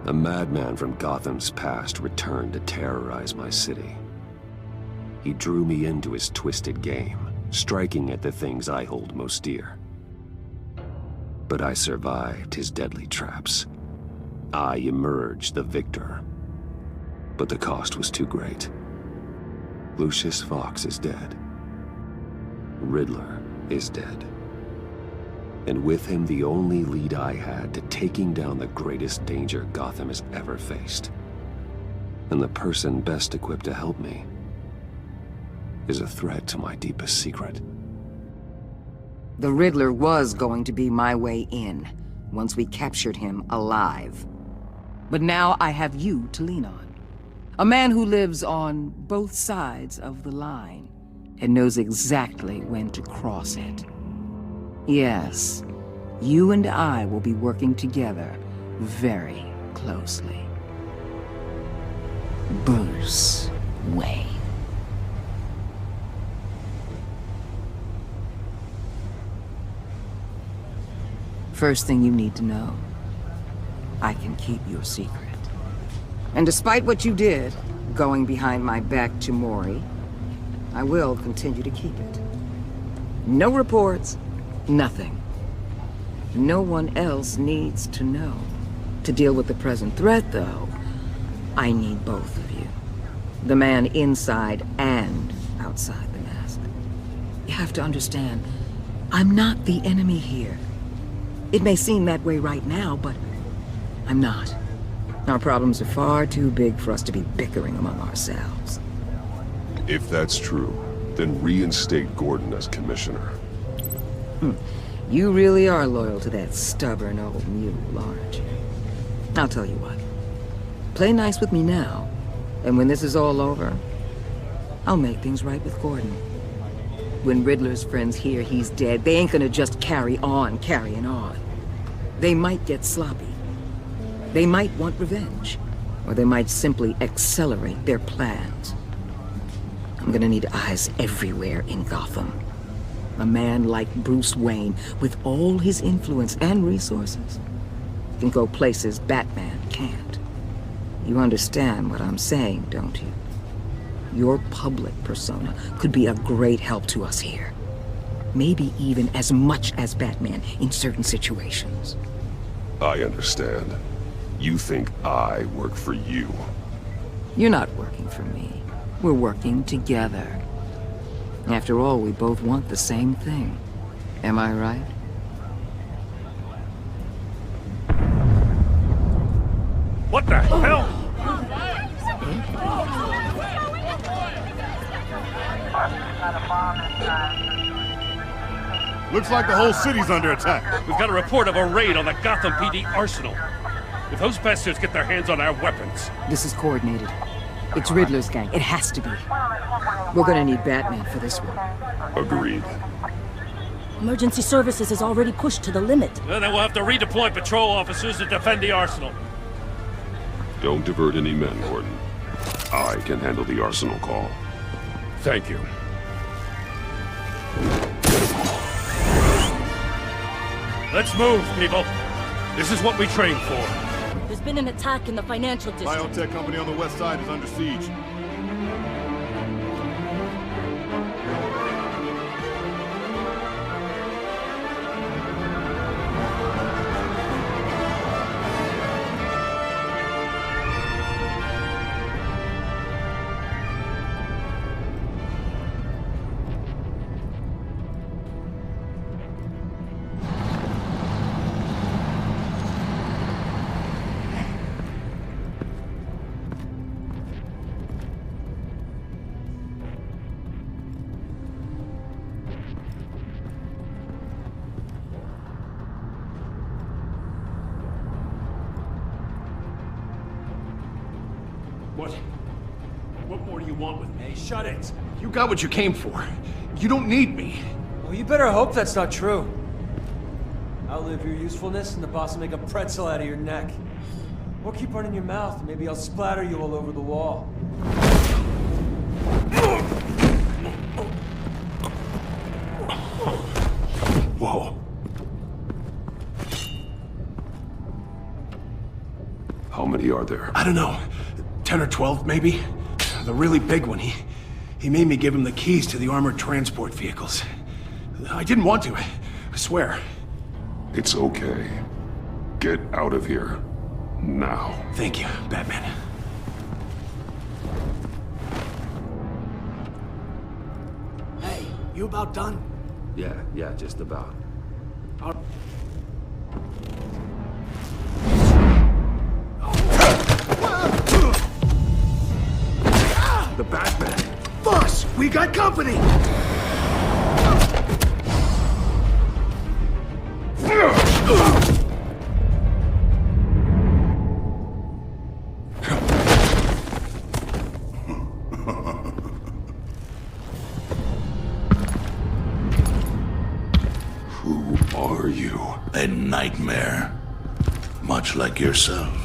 A madman from Gotham's past returned to terrorize my city. He drew me into his twisted game, striking at the things I hold most dear. But I survived his deadly traps. I emerged the victor. But the cost was too great. Lucius Fox is dead. Riddler is dead. And with him, the only lead I had to taking down the greatest danger Gotham has ever faced. And the person best equipped to help me is a threat to my deepest secret. The Riddler was going to be my way in, once we captured him alive. But now I have you to lean on. A man who lives on both sides of the line, and knows exactly when to cross it. Yes, you and I will be working together very closely. Bruce Wayne. First thing you need to know, I can keep your secret. And despite what you did, going behind my back to Mori, I will continue to keep it. No reports. Nothing. No one else needs to know. To deal with the present threat, though, I need both of you. The man inside and outside the mask. You have to understand, I'm not the enemy here. It may seem that way right now, but I'm not. Our problems are far too big for us to be bickering among ourselves. If that's true, then reinstate Gordon as commissioner. You really are loyal to that stubborn old mule, aren't you? I'll tell you what. Play nice with me now, and when this is all over, I'll make things right with Gordon. When Riddler's friends hear he's dead, they ain't gonna just carry on carrying on. They might get sloppy. They might want revenge, or they might simply accelerate their plans. I'm gonna need eyes everywhere in Gotham. A man like Bruce Wayne, with all his influence and resources, can go places Batman can't. You understand what I'm saying, don't you? Your public persona could be a great help to us here. Maybe even as much as Batman in certain situations. I understand. You think I work for you. You're not working for me. We're working together. After all, we both want the same thing. Am I right? What the hell? Looks like the whole city's under attack. We've got a report of a raid on the Gotham PD arsenal. If those bastards get their hands on our weapons... This is coordinated. It's Riddler's gang. It has to be. We're gonna need Batman for this one. Agreed. Emergency services is already pushed to the limit. Well, then we'll have to redeploy patrol officers to defend the arsenal. Don't divert any men, Gordon. I can handle the arsenal call. Thank you. Let's move, people. This is what we trained for. There's been an attack in the financial district. Biotech company on the west side is under siege. What more do you want with me? Hey, shut it. You got what you came for. You don't need me. Well, you better hope that's not true. Outlive your usefulness, and the boss will make a pretzel out of your neck. Or keep running your mouth, and maybe I'll splatter you all over the wall. Whoa. How many are there? I don't know. 10 or 12, maybe? The really big one, he made me give him the keys to the armored transport vehicles. I didn't want to, I swear. It's okay. Get out of here. Now. Thank you, Batman. Hey, you about done? Yeah, just about. The Batman! Boss, we got company! Who are you? A nightmare, much like yourself.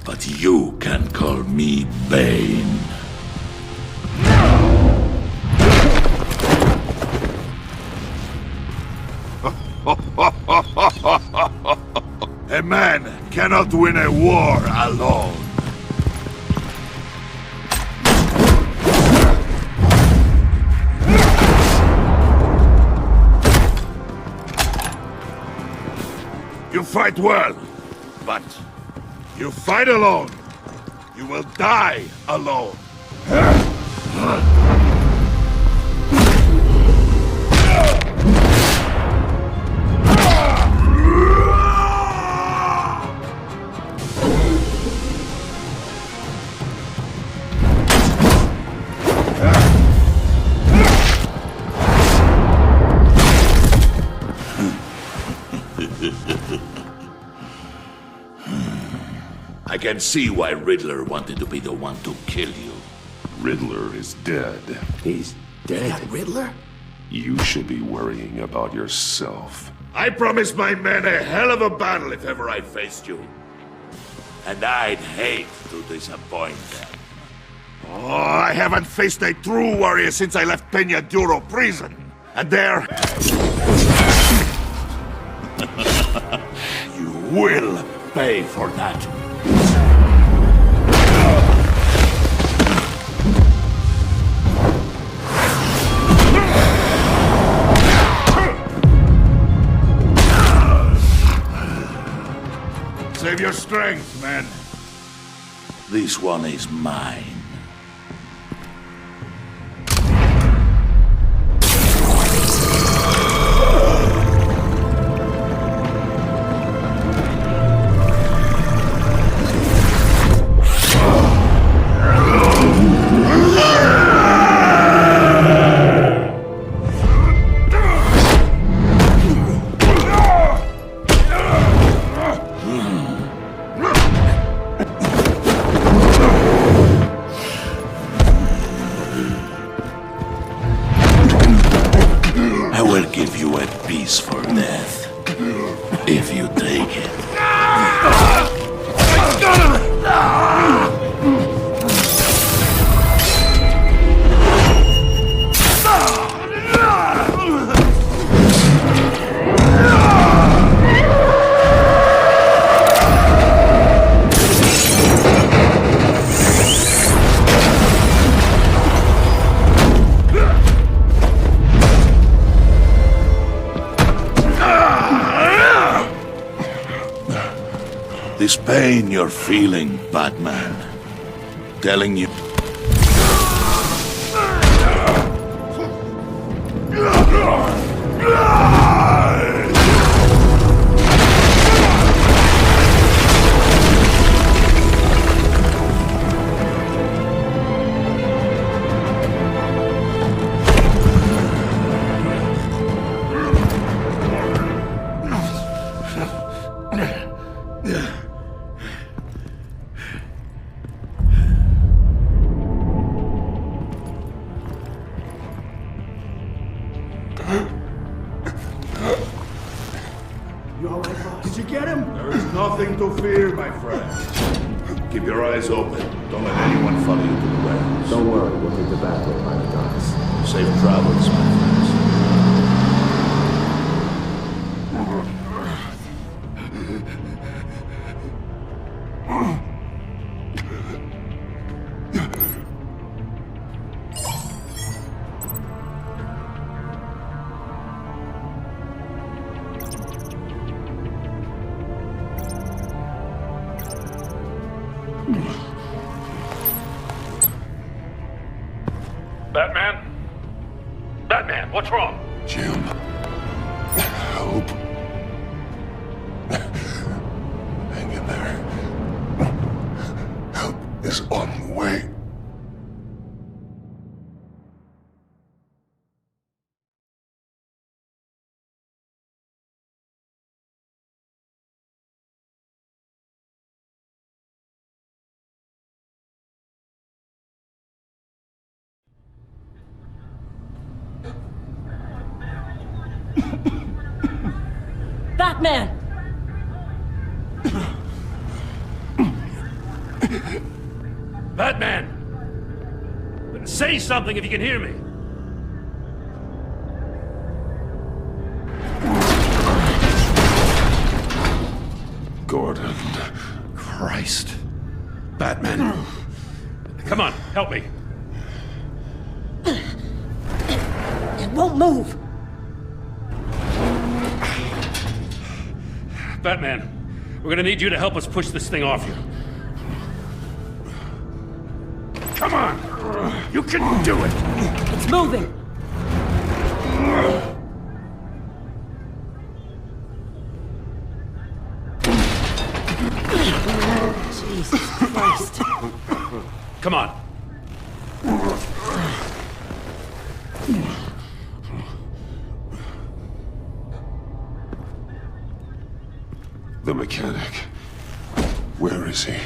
But you can call me Bane. A man cannot win a war alone. You fight well, but you fight alone. You will die alone. I can see why Riddler wanted to be the one to kill you. Riddler is dead. He's dead. Riddler? You should be worrying about yourself. I promised my men a hell of a battle if ever I faced you. And I'd hate to disappoint them. Oh, I haven't faced a true warrior since I left Peña Duro prison. And there... you will pay for that. Save your strength, man. This one is mine. I will give you a piece for death, if you take it. This pain you're feeling, Batman, telling you... follow you to the warehouse. Don't worry, we'll take the back road by the docks. Safe travels, my friends. Batman? Batman, what's wrong? Jim. Hope. Hang in there. Help is on the way. Batman! Batman! Say something if you can hear me. Gordon. Christ. Batman. Come on, help me. It won't move! Batman, we're gonna need you to help us push this thing off you. Come on! You can do it! It's moving! Jesus Christ. Come on. The mechanic. Where is he?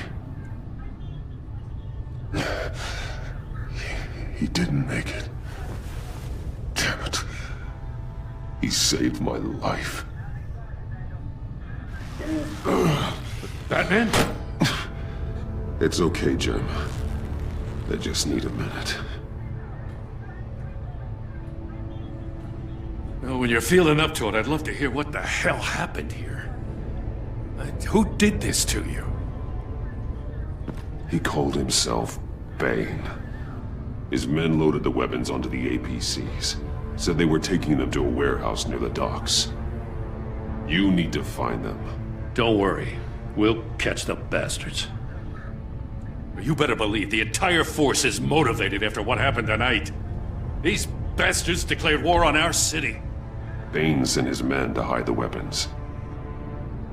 He didn't make it. Damn it. He saved my life. Batman? It's okay, Jim. I just need a minute. Well, when you're feeling up to it, I'd love to hear what the hell happened here. Who did this to you? He called himself Bane. His men loaded the weapons onto the APCs. Said they were taking them to a warehouse near the docks. You need to find them. Don't worry. We'll catch the bastards. You better believe the entire force is motivated after what happened tonight. These bastards declared war on our city. Bane sent his men to hide the weapons.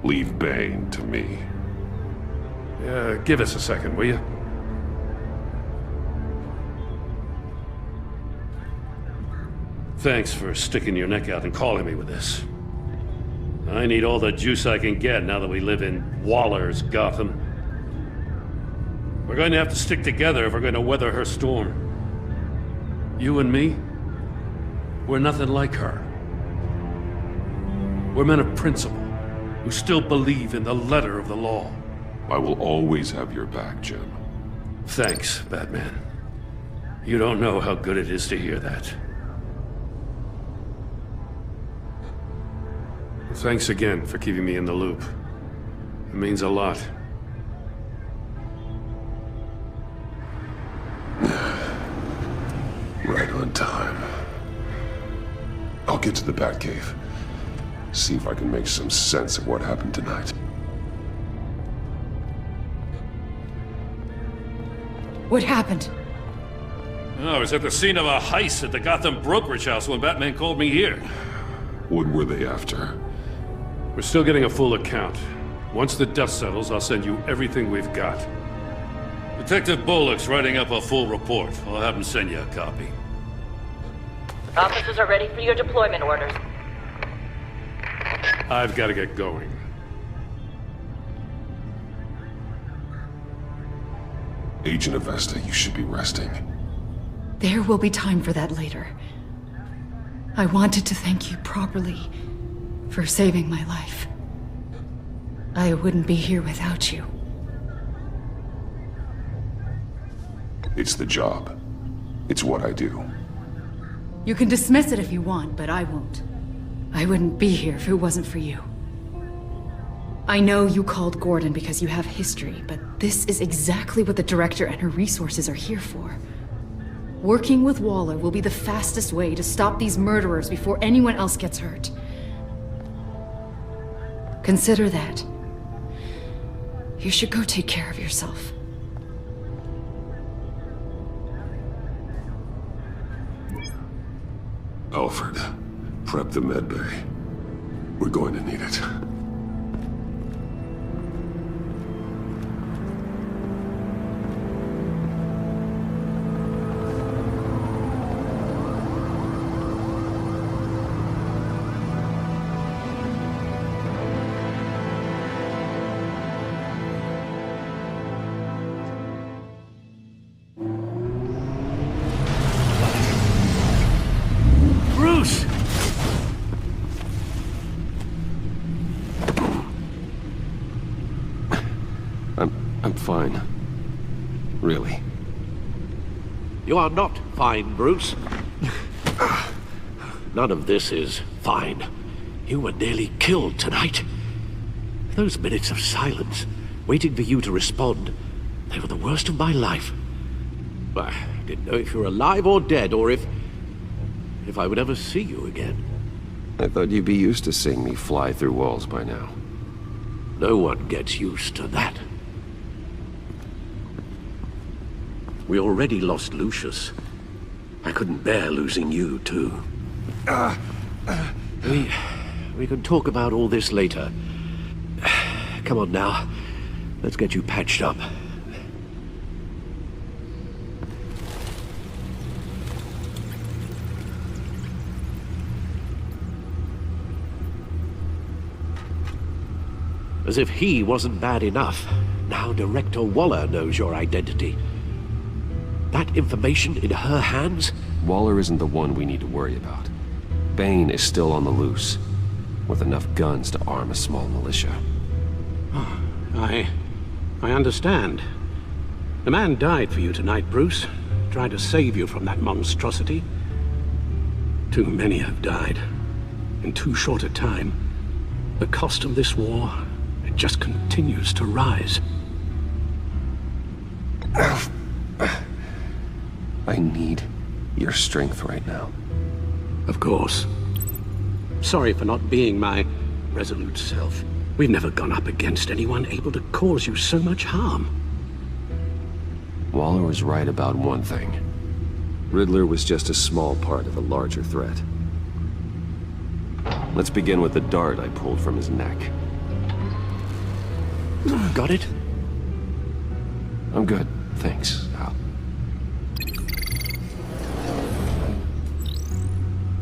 Leave Bane to me. Give us a second, will you? Thanks for sticking your neck out and calling me with this. I need all the juice I can get now that we live in Waller's Gotham. We're going to have to stick together if we're going to weather her storm. You and me, we're nothing like her. We're men of principle, who still believe in the letter of the law. I will always have your back, Jim. Thanks, Batman. You don't know how good it is to hear that. Thanks again for keeping me in the loop. It means a lot. Right on time. I'll get to the Batcave. See if I can make some sense of what happened tonight. What happened? I was at the scene of a heist at the Gotham brokerage house when Batman called me here. What were they after? We're still getting a full account. Once the dust settles, I'll send you everything we've got. Detective Bullock's writing up a full report. I'll have him send you a copy. Officers are ready for your deployment orders. I've got to get going. Agent Avesta, you should be resting. There will be time for that later. I wanted to thank you properly for saving my life. I wouldn't be here without you. It's the job. It's what I do. You can dismiss it if you want, but I won't. I wouldn't be here if it wasn't for you. I know you called Gordon because you have history, but this is exactly what the Director and her resources are here for. Working with Waller will be the fastest way to stop these murderers before anyone else gets hurt. Consider that. You should go take care of yourself. Alfred, prep the medbay. We're going to need it. Bruce! I'm fine. Really. You are not fine, Bruce. None of this is fine. You were nearly killed tonight. Those minutes of silence, waiting for you to respond, they were the worst of my life. I didn't know if you were alive or dead, or if I would ever see you again. I thought you'd be used to seeing me fly through walls by now. No one gets used to that. We already lost Lucius. I couldn't bear losing you, too. We can talk about all this later. Come on now. Let's get you patched up. As if he wasn't bad enough, now Director Waller knows your identity. That information in her hands? Waller isn't the one we need to worry about. Bane is still on the loose, with enough guns to arm a small militia. I understand. The man died for you tonight, Bruce. Tried to save you from that monstrosity. Too many have died. In too short a time. The cost of this war, it just continues to rise. I need your strength right now. Of course. Sorry for not being my resolute self. We've never gone up against anyone able to cause you so much harm. Waller was right about one thing. Riddler was just a small part of a larger threat. Let's begin with the dart I pulled from his neck. Got it? I'm good, thanks, Al.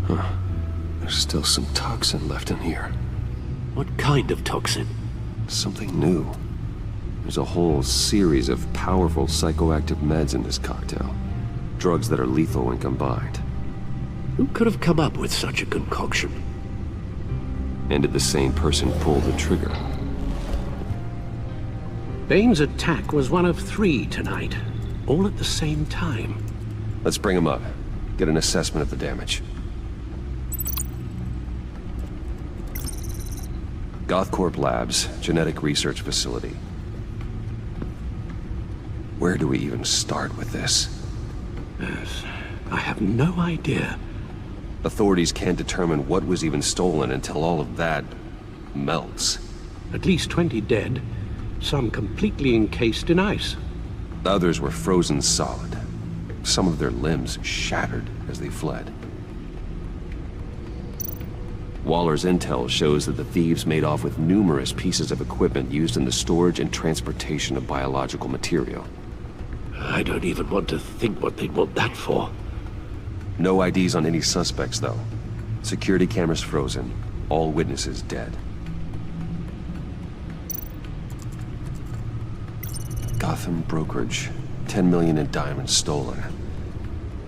Huh. There's still some toxin left in here. What kind of toxin? Something new. There's a whole series of powerful psychoactive meds in this cocktail. Drugs that are lethal when combined. Who could have come up with such a concoction? And did the same person pull the trigger? Bane's attack was one of 3 tonight, all at the same time. Let's bring him up. Get an assessment of the damage. Gothcorp Labs, genetic research facility. Where do we even start with this? Yes, I have no idea. Authorities can't determine what was even stolen until all of that melts. At least 20 dead, some completely encased in ice. Others were frozen solid. Some of their limbs shattered as they fled. Waller's intel shows that the thieves made off with numerous pieces of equipment used in the storage and transportation of biological material. I don't even want to think what they'd want that for. No IDs on any suspects, though. Security cameras frozen. All witnesses dead. Gotham brokerage. 10 million in diamonds stolen.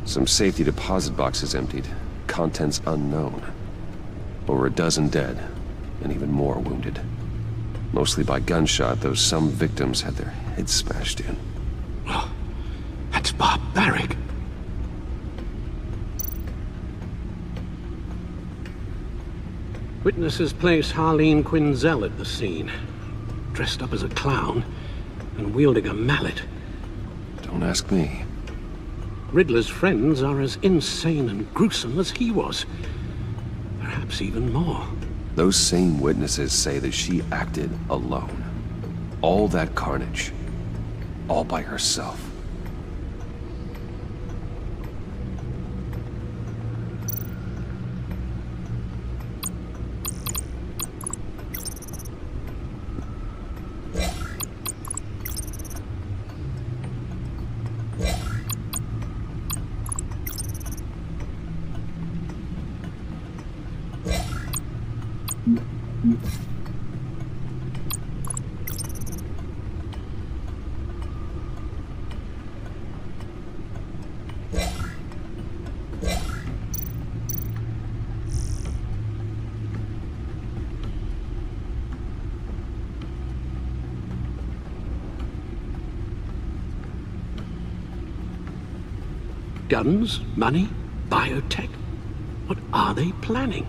Some safety deposit boxes emptied. Contents unknown. Over a dozen dead, and even more wounded. Mostly by gunshot, though some victims had their heads smashed in. Oh, that's Bob. barbaric. Witnesses place Harleen Quinzel at the scene, dressed up as a clown and wielding a mallet. Don't ask me. Riddler's friends are as insane and gruesome as he was. Perhaps even more. Those same witnesses say that she acted alone. All that carnage. All by herself. Guns, money, biotech. What are they planning?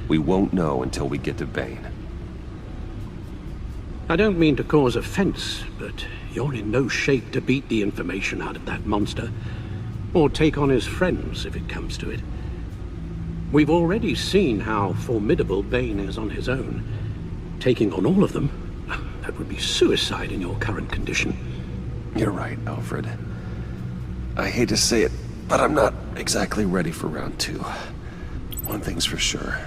We won't know until we get to Bane. I don't mean to cause offense, but you're in no shape to beat the information out of that monster, or take on his friends if it comes to it. We've already seen how formidable Bane is on his own. Taking on all of them, that would be suicide in your current condition. You're right, Alfred. I hate to say it, but I'm not exactly ready for round 2. One thing's for sure.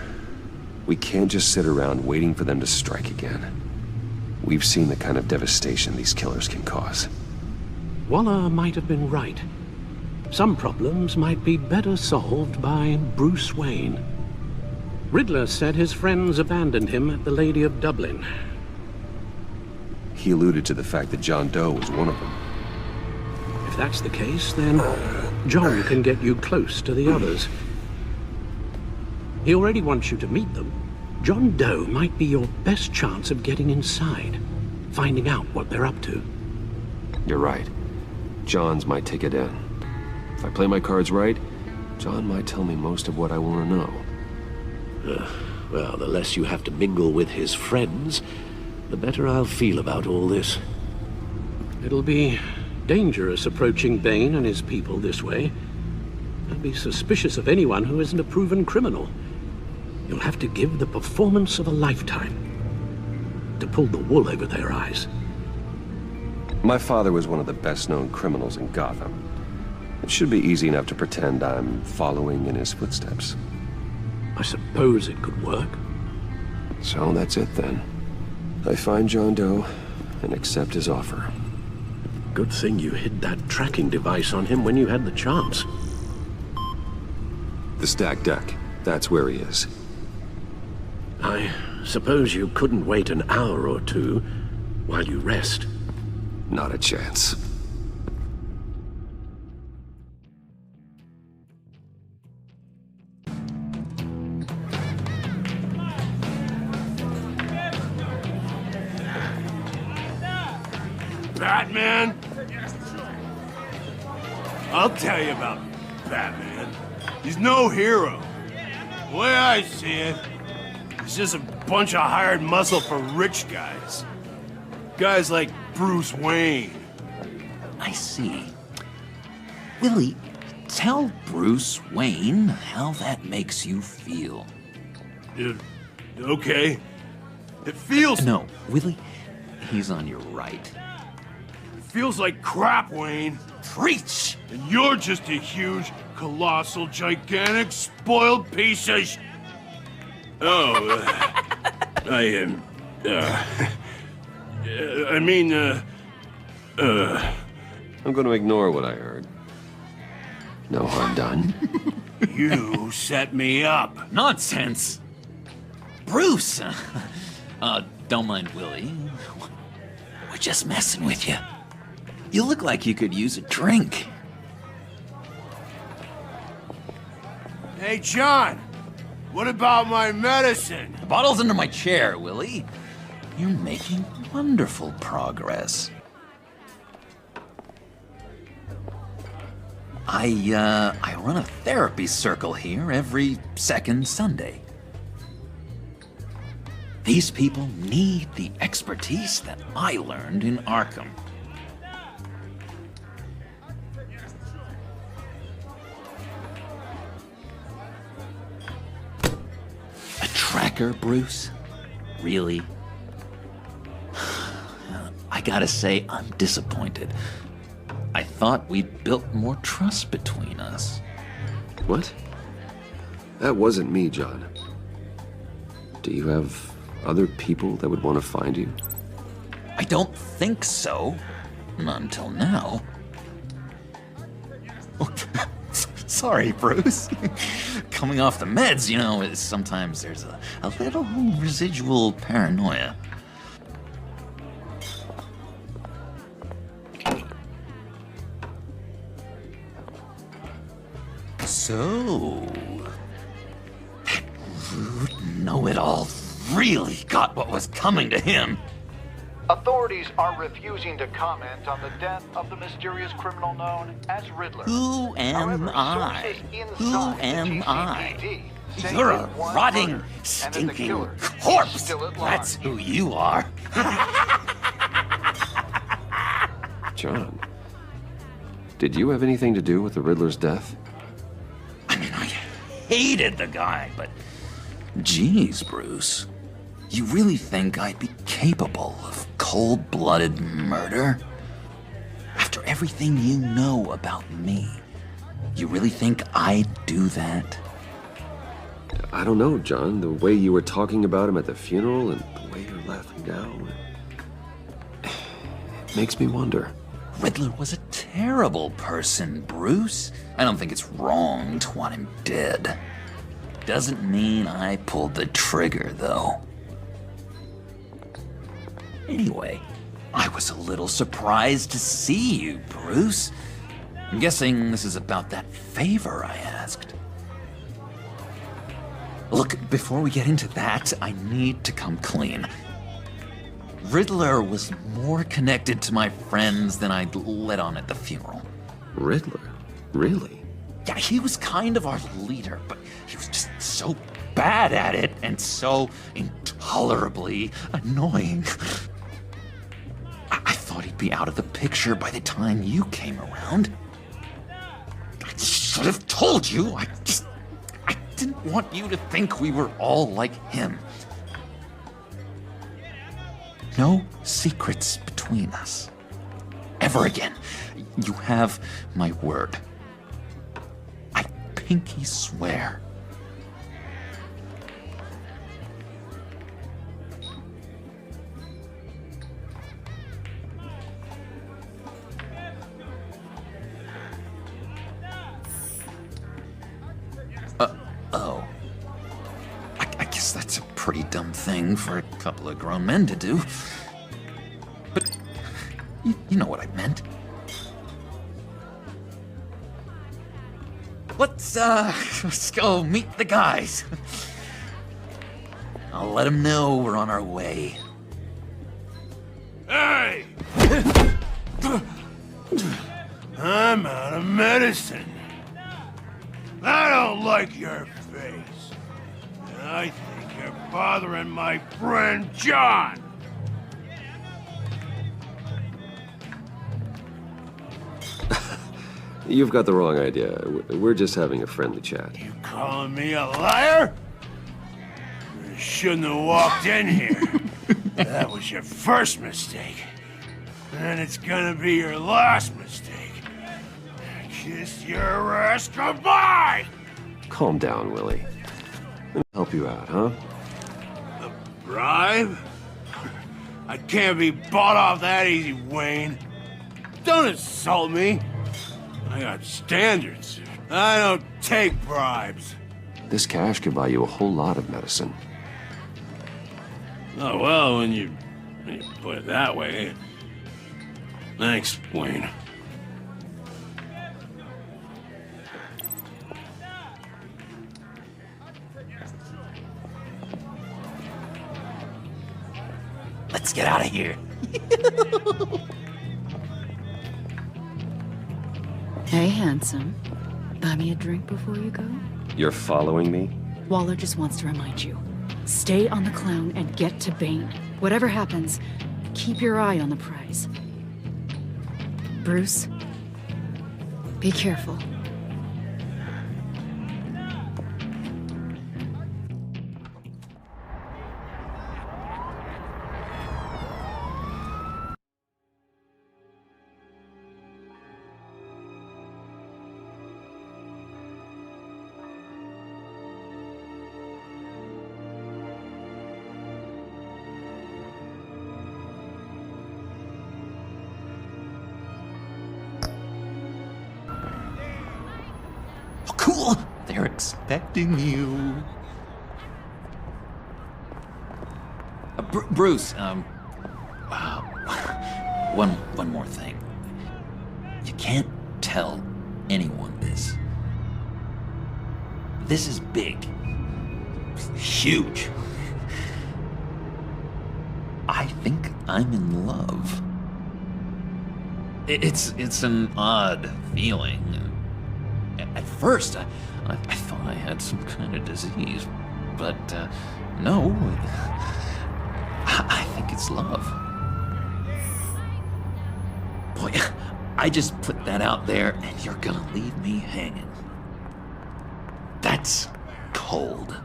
We can't just sit around waiting for them to strike again. We've seen the kind of devastation these killers can cause. Waller might have been right. Some problems might be better solved by Bruce Wayne. Riddler said his friends abandoned him at the Lady of Dublin. He alluded to the fact that John Doe was one of them. If that's the case, then John can get you close to the others. He already wants you to meet them. John Doe might be your best chance of getting inside, finding out what they're up to. You're right. John's my ticket in. If I play my cards right, John might tell me most of what I want to know. Well, the less you have to mingle with his friends, the better I'll feel about all this. It'll be dangerous approaching Bane and his people this way. I'd be suspicious of anyone who isn't a proven criminal. You'll have to give the performance of a lifetime to pull the wool over their eyes. My father was one of the best-known criminals in Gotham. It should be easy enough to pretend I'm following in his footsteps. I suppose it could work. So that's it then. I find John Doe and accept his offer. Good thing you hid that tracking device on him when you had the chance. The stacked deck. That's where he is. I suppose you couldn't wait an hour or two while you rest. Not a chance. Batman? I'll tell you about Batman. He's no hero. The way I see it, he's just a bunch of hired muscle for rich guys. Guys like Bruce Wayne. I see. Willie, tell Bruce Wayne how that makes you feel. Okay. It feels... No, Willie, he's on your right. It feels like crap, Wayne. Preach! And you're just a huge, colossal, gigantic, spoiled piece of Oh, I'm gonna ignore what I heard. No harm done. You set me up. Nonsense! Bruce! Don't mind Willie. We're just messing with you. You look like you could use a drink. Hey, John! What about my medicine? The bottle's under my chair, Willie. You're making wonderful progress. I run a therapy circle here every second Sunday. These people need the expertise that I learned in Arkham. A tracker, Bruce? Really? I gotta say, I'm disappointed. I thought we'd built more trust between us. What? That wasn't me, John. Do you have other people that would want to find you? I don't think so. Not until now. Sorry, Bruce. Coming off the meds, you know, sometimes there's a little residual paranoia. So, that rude know-it-all really got what was coming to him. Authorities are refusing to comment on the death of the mysterious criminal known as Riddler. Who am I? Who am I? You're a rotting, stinking corpse. That's who you are. John, did you have anything to do with the Riddler's death? I mean, I hated the guy, but geez, Bruce. You really think I'd be capable of cold-blooded murder? After everything you know about me, you really think I'd do that? I don't know, John. The way you were talking about him at the funeral and the way you're laughing now, it makes me wonder. Riddler was a terrible person, Bruce. I don't think it's wrong to want him dead. Doesn't mean I pulled the trigger, though. Anyway, I was a little surprised to see you, Bruce. I'm guessing this is about that favor I asked. Look, before we get into that, I need to come clean. Riddler was more connected to my friends than I'd let on at the funeral. Riddler? Really? Yeah, he was kind of our leader, but he was just so bad at it and so intolerably annoying. I thought he'd be out of the picture by the time you came around. I should have told you. I didn't want you to think we were all like him. No secrets between us. Ever again. You have my word. I pinky swear. Oh. I guess that's a pretty dumb thing for a couple of grown men to do. But you know what I meant. Let's go meet the guys. I'll let them know we're on our way. Hey! I'm out of medicine. I don't like your face. And I think you're bothering my friend John. You've got the wrong idea. We're just having a friendly chat. You calling me a liar? You shouldn't have walked in here. That was your first mistake. And it's gonna be your last mistake. Kiss your ass goodbye! Calm down, Willie. Let me help you out, huh? A bribe? I can't be bought off that easy, Wayne. Don't insult me. I got standards. I don't take bribes. This cash could buy you a whole lot of medicine. Oh, well, when you put it that way. Thanks, Wayne. Let's get out of here. Hey, handsome. Buy me a drink before you go? You're following me? Waller just wants to remind you. Stay on the clown and get to Bane. Whatever happens, keep your eye on the prize. Bruce, be careful. Cool! They're expecting you. Bruce, one more thing. You can't tell anyone this. This is big. Huge. I think I'm in love. It's an odd feeling. At first, I thought I had some kind of disease, but no. I think it's love. Boy, I just put that out there, and you're gonna leave me hanging. That's cold.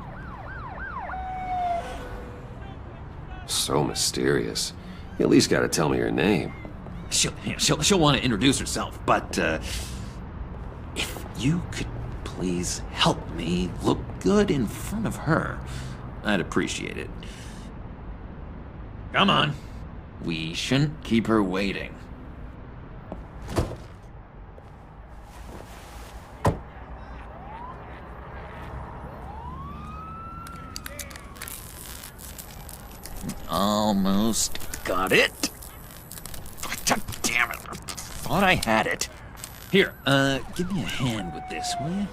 So mysterious. You at least gotta tell me your name. She'll want to introduce herself, but if you could please help me look good in front of her, I'd appreciate it. Come on. We shouldn't keep her waiting. Almost got it. God damn it. I thought I had it. Here, give me a hand with this, will you?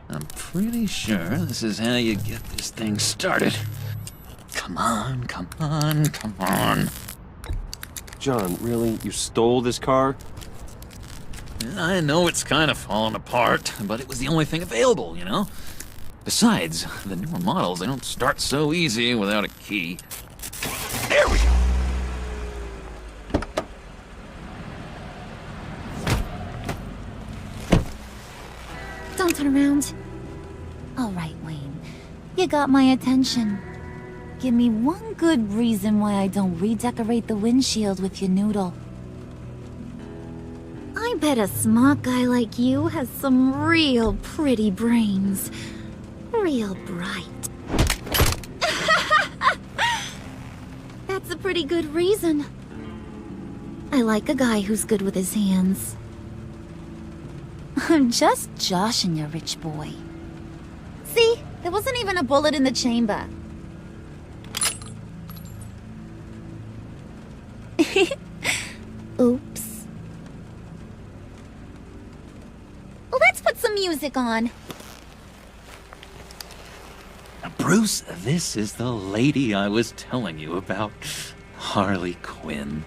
I'm pretty sure this is how you get this thing started. Come on, come on, come on. John, really? You stole this car? I know it's kind of falling apart, but it was the only thing available, you know? Besides, the newer models, they don't start so easy without a key. There we go! Don't turn around. All right, Wayne. You got my attention. Give me one good reason why I don't redecorate the windshield with your noodle. I bet a smart guy like you has some real pretty brains. Real bright. That's a pretty good reason. I like a guy who's good with his hands. I'm just joshing you, rich boy. See? There wasn't even a bullet in the chamber. Oops. Let's put some music on. Bruce, this is the lady I was telling you about. Harley Quinn.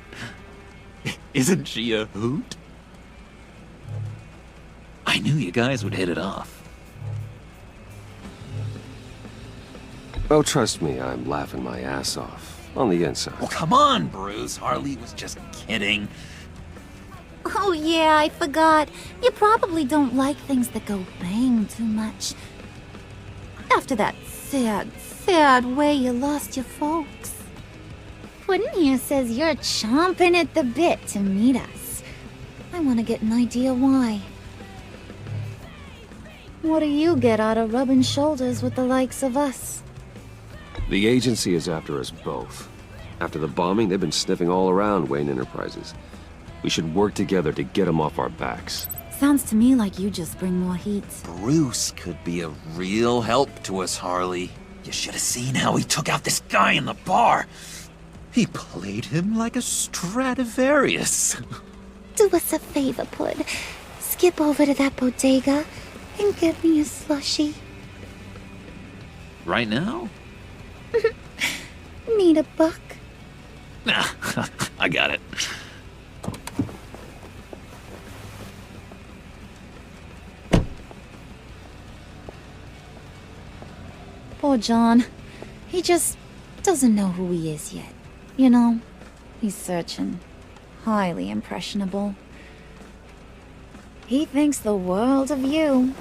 Isn't she a hoot? I knew you guys would hit it off. Oh, trust me, I'm laughing my ass off. On the inside. Well, come on, Bruce. Harley was just kidding. Oh yeah, I forgot. You probably don't like things that go bang too much. After that sad way you lost your folks. Puddin' here says you're chomping at the bit to meet us. I want to get an idea why. What do you get out of rubbing shoulders with the likes of us? The agency is after us both. After the bombing, they've been sniffing all around Wayne Enterprises. We should work together to get them off our backs. Sounds to me like you just bring more heat. Bruce could be a real help to us, Harley. You should have seen how he took out this guy in the bar. He played him like a Stradivarius. Do us a favor, Pud. Skip over to that bodega and get me a slushie. Right now? Need a buck? Nah, I got it. Poor John. He just doesn't know who he is yet. You know, he's searching. Highly impressionable. He thinks the world of you.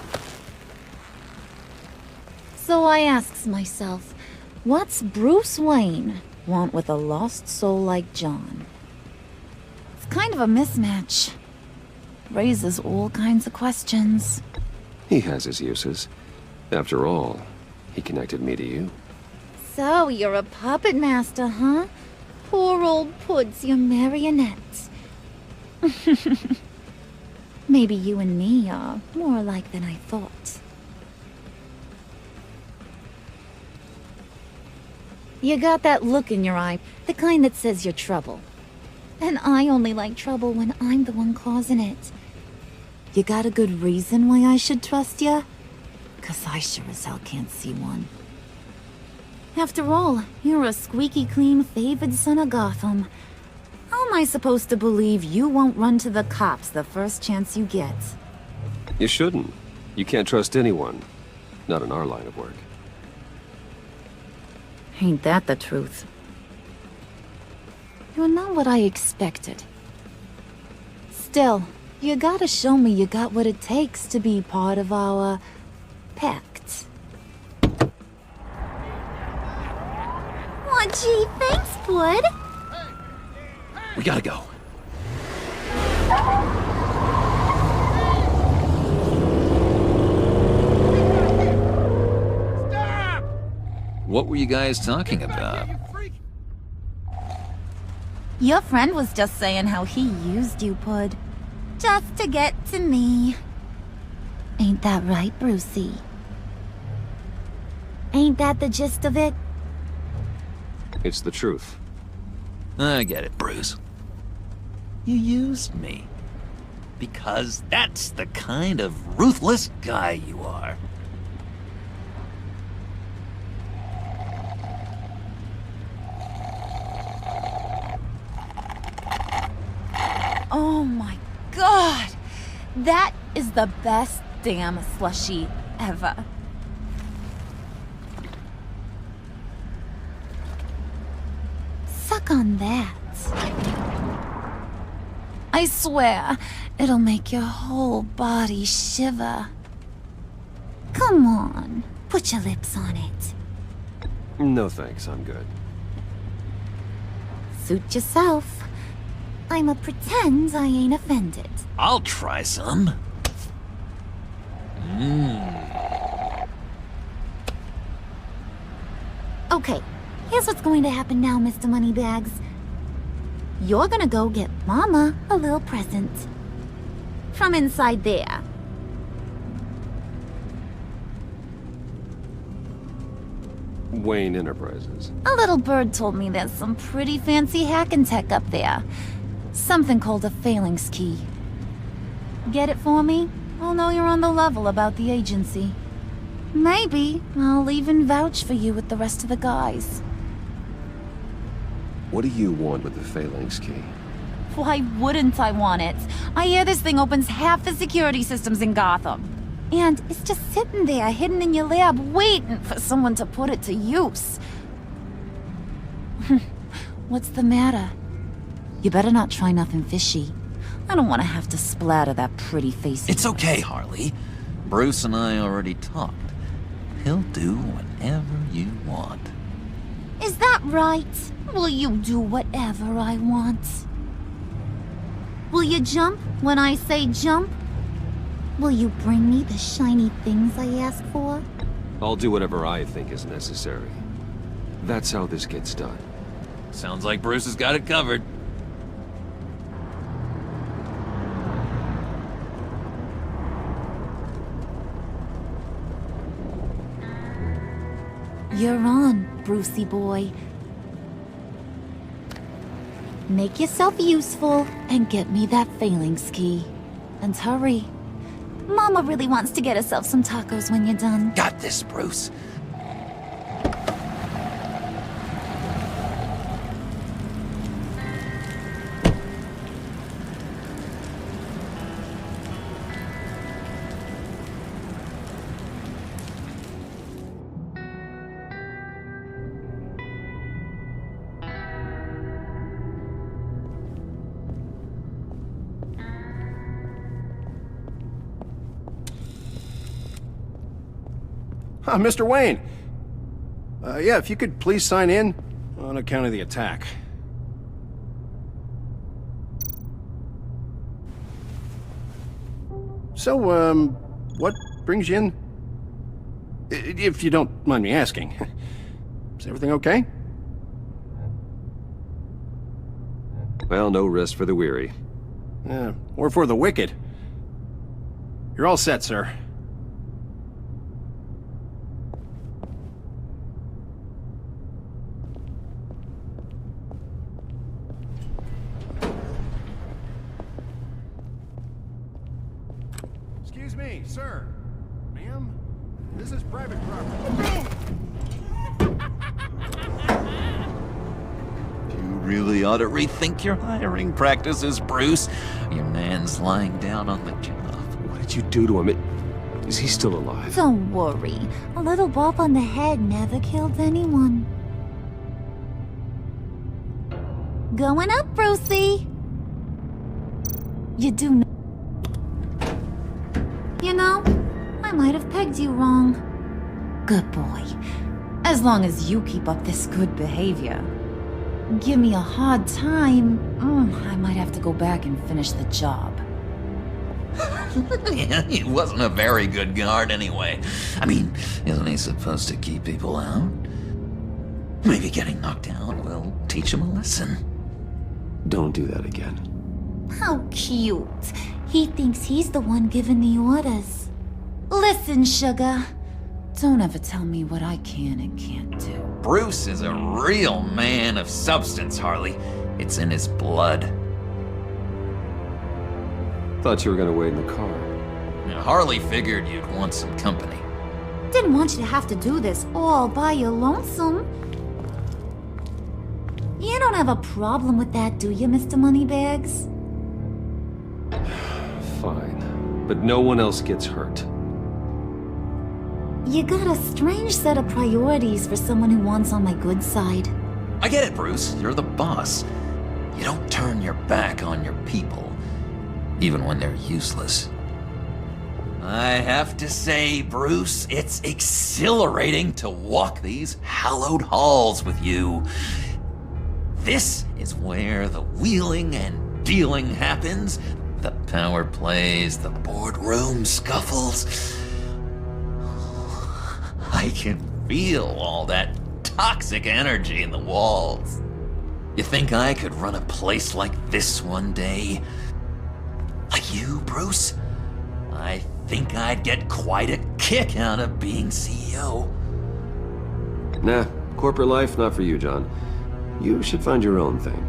So I asks myself, what's Bruce Wayne want with a lost soul like John? It's kind of a mismatch. Raises all kinds of questions. He has his uses. After all, he connected me to you. So you're a puppet master, huh? Poor old Puds, your marionette. Maybe you and me are more alike than I thought. You got that look in your eye, the kind that says you're trouble. And I only like trouble when I'm the one causing it. You got a good reason why I should trust you? 'Cause I sure as hell can't see one. After all, you're a squeaky clean favored son of Gotham. How am I supposed to believe you won't run to the cops the first chance you get? You shouldn't. You can't trust anyone. Not in our line of work. Ain't that the truth? You're not what I expected. Still, you gotta show me you got what it takes to be part of our pact. Aw, gee, thanks, Bud. We gotta go. What were you guys talking about? Your friend was just saying how he used you, Pud. Just to get to me. Ain't that right, Brucey? Ain't that the gist of it? It's the truth. I get it, Bruce. You used me. Because that's the kind of ruthless guy you are. Oh my god! That is the best damn slushie ever. Suck on that. I swear, it'll make your whole body shiver. Come on, put your lips on it. No thanks, I'm good. Suit yourself. I'ma pretend I ain't offended. I'll try some. Okay, here's what's going to happen now, Mr. Moneybags. You're gonna go get Mama a little present. From inside there. Wayne Enterprises. A little bird told me there's some pretty fancy hacking tech up there. Something called a phalanx key. Get it for me? I'll know you're on the level about the agency. Maybe I'll even vouch for you with the rest of the guys. What do you want with the phalanx key? Why wouldn't I want it? I hear this thing opens half the security systems in Gotham. And it's just sitting there, hidden in your lab, waiting for someone to put it to use. What's the matter? You better not try nothing fishy. I don't want to have to splatter that pretty face. It's okay, Harley. Bruce and I already talked. He'll do whatever you want. Is that right? Will you do whatever I want? Will you jump when I say jump? Will you bring me the shiny things I ask for? I'll do whatever I think is necessary. That's how this gets done. Sounds like Bruce has got it covered. You're on, Brucey boy. Make yourself useful and get me that phalanx key. And hurry. Mama really wants to get herself some tacos when you're done. Got this, Bruce. Mr. Wayne. Yeah, if you could please sign in on account of the attack. So, what brings you in? If you don't mind me asking. Is everything okay? Well, no rest for the weary. Or for the wicked. You're all set, sir. Excuse me, sir. Ma'am? This is private property. Really ought to rethink your hiring practices, Bruce. Your man's lying down on the job. What did you do to him? Is he still alive? Don't worry. A little bump on the head never killed anyone. Going up, Brucey. You do know. You know, I might have pegged you wrong. Good boy. As long as you keep up this good behavior. Give me a hard time, I might have to go back and finish the job. Yeah, he wasn't a very good guard anyway. I mean, isn't he supposed to keep people out? Maybe getting knocked out will teach him a lesson. Don't do that again. How cute. He thinks he's the one giving the orders. Listen, sugar. Don't ever tell me what I can and can't do. Bruce is a real man of substance, Harley. It's in his blood. Thought you were gonna wait in the car. Now, Harley figured you'd want some company. Didn't want you to have to do this all by your lonesome. You don't have a problem with that, do you, Mr. Moneybags? Fine. But no one else gets hurt. You got a strange set of priorities for someone who wants on my good side. I get it, Bruce. You're the boss. You don't turn your back on your people, even when they're useless. I have to say, Bruce, it's exhilarating to walk these hallowed halls with you. This is where the wheeling and dealing happens, the power plays, the boardroom scuffles. I can feel all that toxic energy in the walls. You think I could run a place like this one day? Like you, Bruce? I think I'd get quite a kick out of being CEO. Nah, corporate life, not for you, John. You should find your own thing.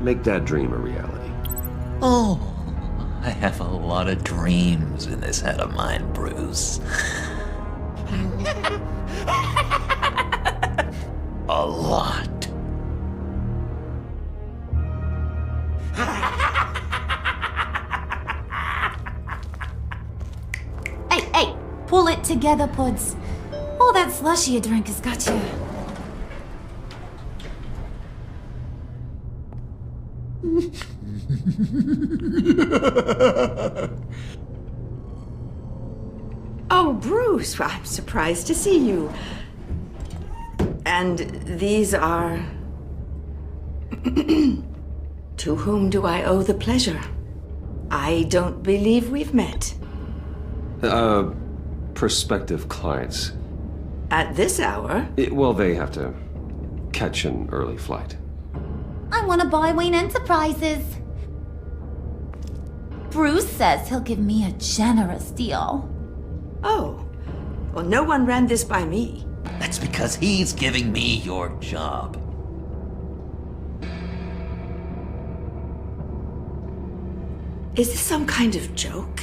Make that dream a reality. Oh, I have a lot of dreams in this head of mine, Bruce. A lot. Hey, pull it together, Puds. All that slushy you drink has got you. Oh, Bruce, I'm surprised to see you. And these are... To whom do I owe the pleasure? I don't believe we've met. Prospective clients. At this hour? Well, they have to catch an early flight. I want to buy Wayne Enterprises. Bruce says he'll give me a generous deal. Oh, well, no one ran this by me. That's because he's giving me your job. Is this some kind of joke?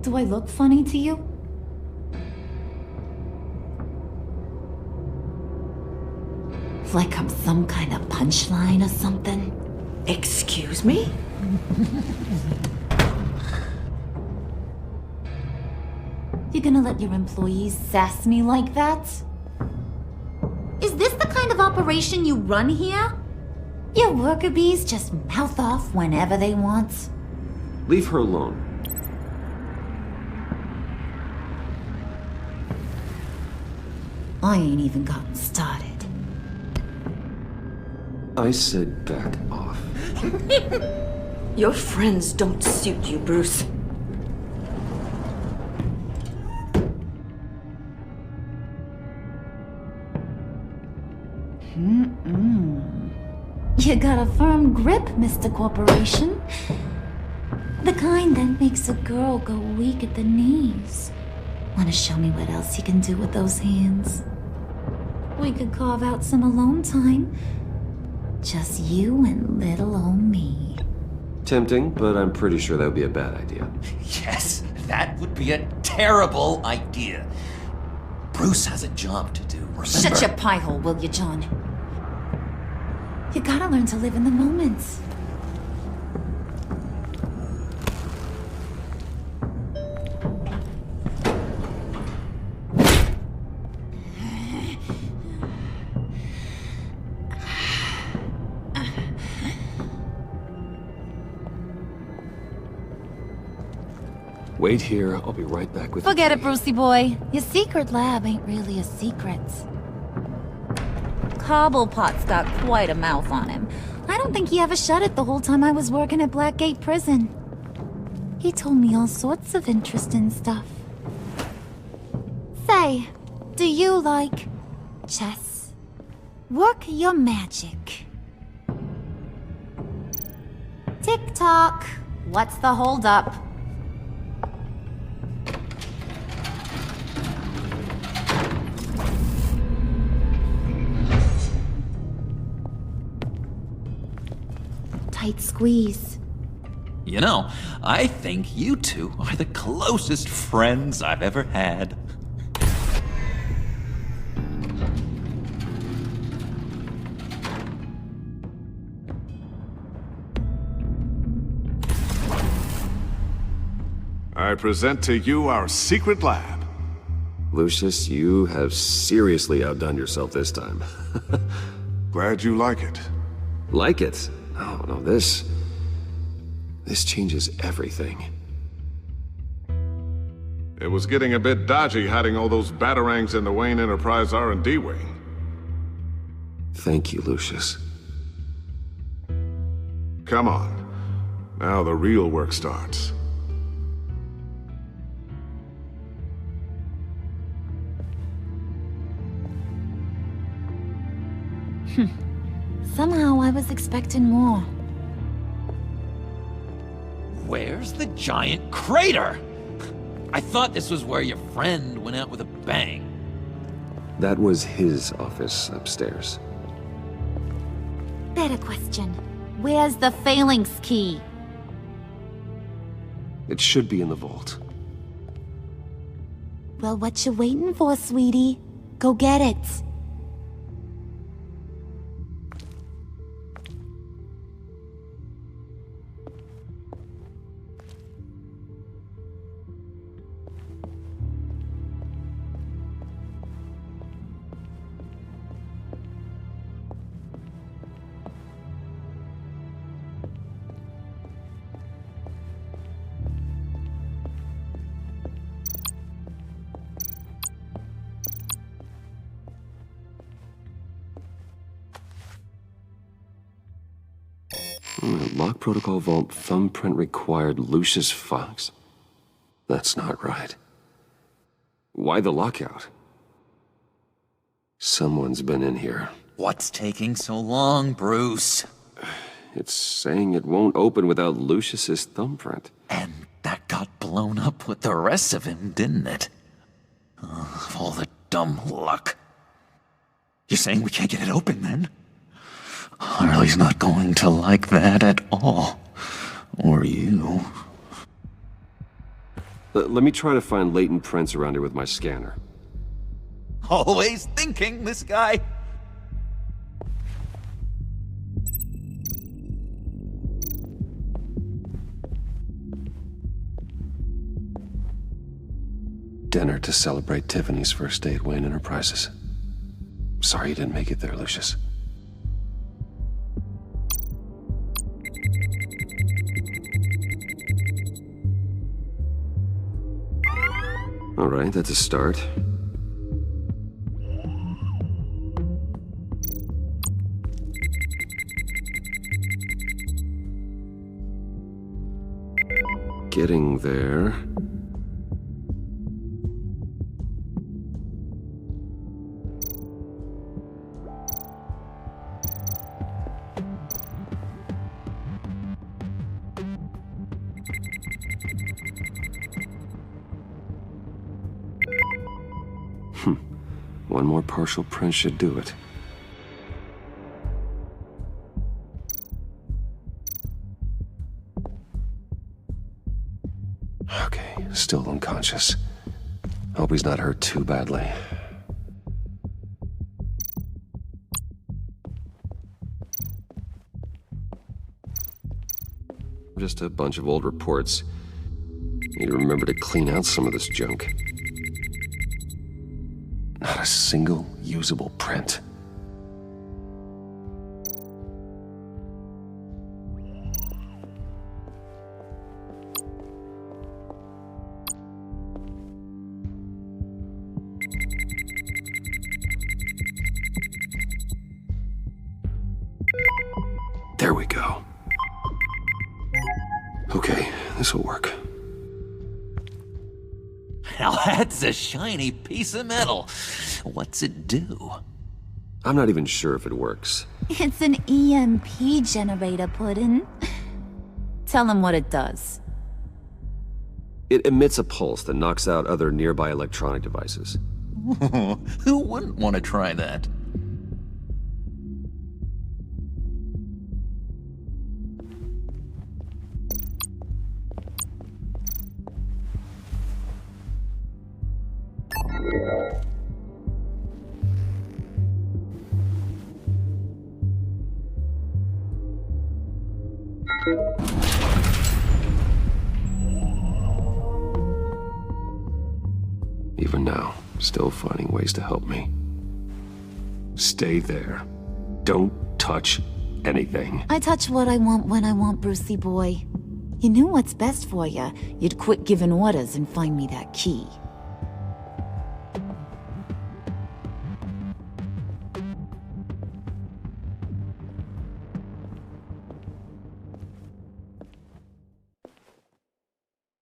Do I look funny to you? Like I'm some kind of punchline or something? Excuse me? You gonna let your employees sass me like that? Is this the kind of operation you run here? Your worker bees just mouth off whenever they want? Leave her alone. I ain't even gotten started. I said back off. Your friends don't suit you, Bruce. You got a firm grip, Mr. Corporation. The kind that makes a girl go weak at the knees. Wanna show me what else you can do with those hands? We could carve out some alone time. Just you and little old me. Tempting, but I'm pretty sure that would be a bad idea. Yes, that would be a terrible idea. Bruce has a job to do, remember? Shut your pie hole, will you, John? You gotta learn to live in the moment. Wait here, I'll be right back with Forget it, Brucey boy. Your secret lab ain't really a secret. Cobblepot's got quite a mouth on him. I don't think he ever shut it the whole time I was working at Blackgate Prison. He told me all sorts of interesting stuff. Say, do you like chess? Work your magic. Tick-tock. What's the holdup? Tight squeeze. You know, I think you two are the closest friends I've ever had. I present to you our secret lab. Lucius, you have seriously outdone yourself this time. Glad you like it. Like it? Oh, no, this changes everything. It was getting a bit dodgy hiding all those batarangs in the Wayne Enterprise R&D wing. Thank you, Lucius. Come on. Now the real work starts. Somehow I was expecting more. Where's the giant crater? I thought this was where your friend went out with a bang. That was his office upstairs. Better question. Where's the phalanx key? It should be in the vault. Well, what you waiting for, sweetie? Go get it. Lock protocol vault thumbprint required Lucius Fox? That's not right. Why the lockout? Someone's been in here. What's taking so long, Bruce? It's saying it won't open without Lucius's thumbprint. And that got blown up with the rest of him, didn't it? All the dumb luck. You're saying we can't get it open, then? Harley's not going to like that at all. Or you. Let me try to find latent prints around here with my scanner. Always thinking, this guy. Dinner to celebrate Tiffany's first day at Wayne Enterprises. Sorry you didn't make it there, Lucius. All right, that's a start. getting there. One more partial print should do it. Okay, still unconscious. Hope he's not hurt too badly. Just a bunch of old reports. Need to remember to clean out some of this junk. Not a single usable print. There we go. Okay, this'll work. Now that's a shiny piece of metal. What's it do? I'm not even sure if it works. It's an EMP generator, Puddin'. Tell him what it does. It emits a pulse that knocks out other nearby electronic devices. Who wouldn't want to try that? Even now, still finding ways to help me. Stay there. Don't touch anything. I touch what I want when I want, Brucey boy. You knew what's best for you. You'd quit giving orders and find me that key.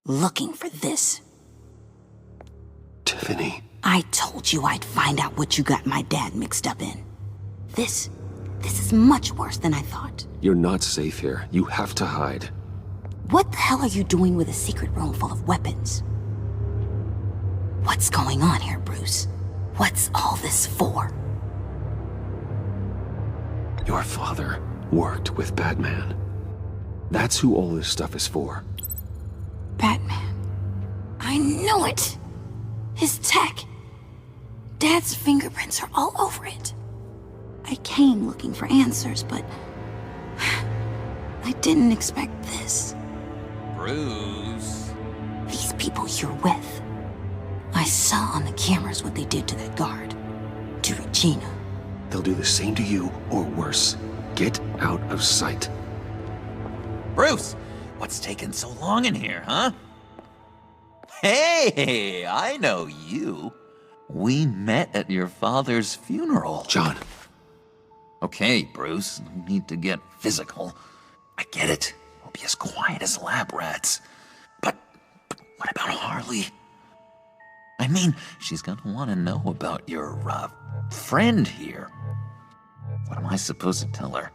Looking for this. Tiffany. I told you I'd find out what you got my dad mixed up in. This is much worse than I thought. You're not safe here. You have to hide. What the hell are you doing with a secret room full of weapons? What's going on here, Bruce? What's all this for? Your father worked with Batman. That's who all this stuff is for. Batman. I knew it! His tech. Dad's fingerprints are all over it. I came looking for answers, but I didn't expect this. Bruce. These people you're with. I saw on the cameras what they did to that guard. To Regina. They'll do the same to you, or worse. Get out of sight. Bruce! What's taking so long in here, huh? Hey, I know you. We met at your father's funeral. John. Okay, Bruce, no need to get physical. I get it. We'll be as quiet as lab rats. But what about Harley? I mean, she's gonna want to know about your, friend here. What am I supposed to tell her?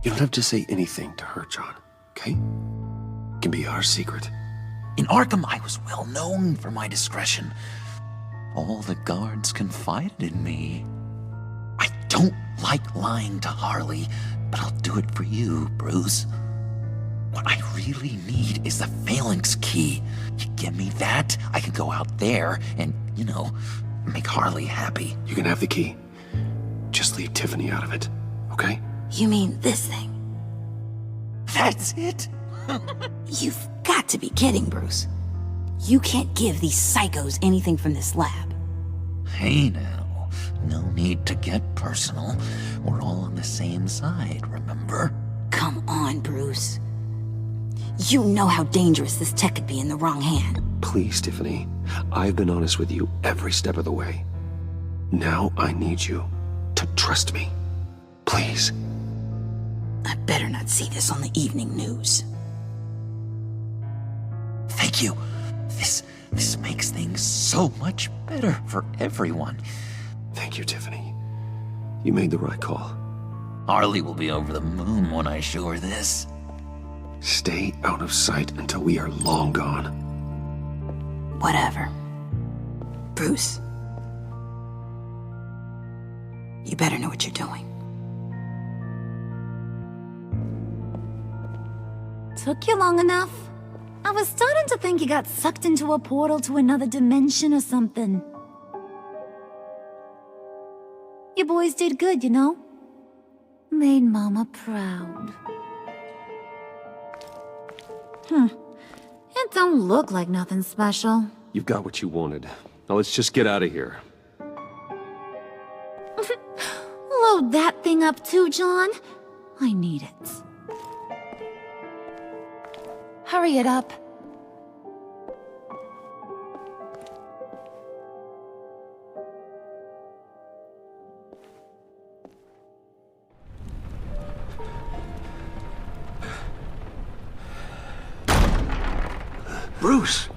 You don't have to say anything to her, John, okay? It can be our secret. In Arkham, I was well known for my discretion. All the guards confided in me. I don't like lying to Harley, but I'll do it for you, Bruce. What I really need is the Phalanx key. You give me that, I can go out there and, make Harley happy. You can have the key. Just leave Tiffany out of it, okay? You mean this thing? That's it? You've got to be kidding, Bruce. You can't give these psychos anything from this lab. Hey now, no need to get personal. We're all on the same side, remember? Come on, Bruce. You know how dangerous this tech could be in the wrong hand. Please, Tiffany. I've been honest with you every step of the way. Now I need you to trust me. Please. I better not see this on the evening news. Thank you. This makes things so much better for everyone. Thank you, Tiffany. You made the right call. Harley will be over the moon when I show her this. Stay out of sight until we are long gone. Whatever. Bruce. You better know what you're doing. Took you long enough? I was starting to think you got sucked into a portal to another dimension or something. You boys did good, you know? Made Mama proud. It don't look like nothing special. You've got what you wanted. Now let's just get out of here. Load that thing up too, John. I need it. Hurry it up. Bruce!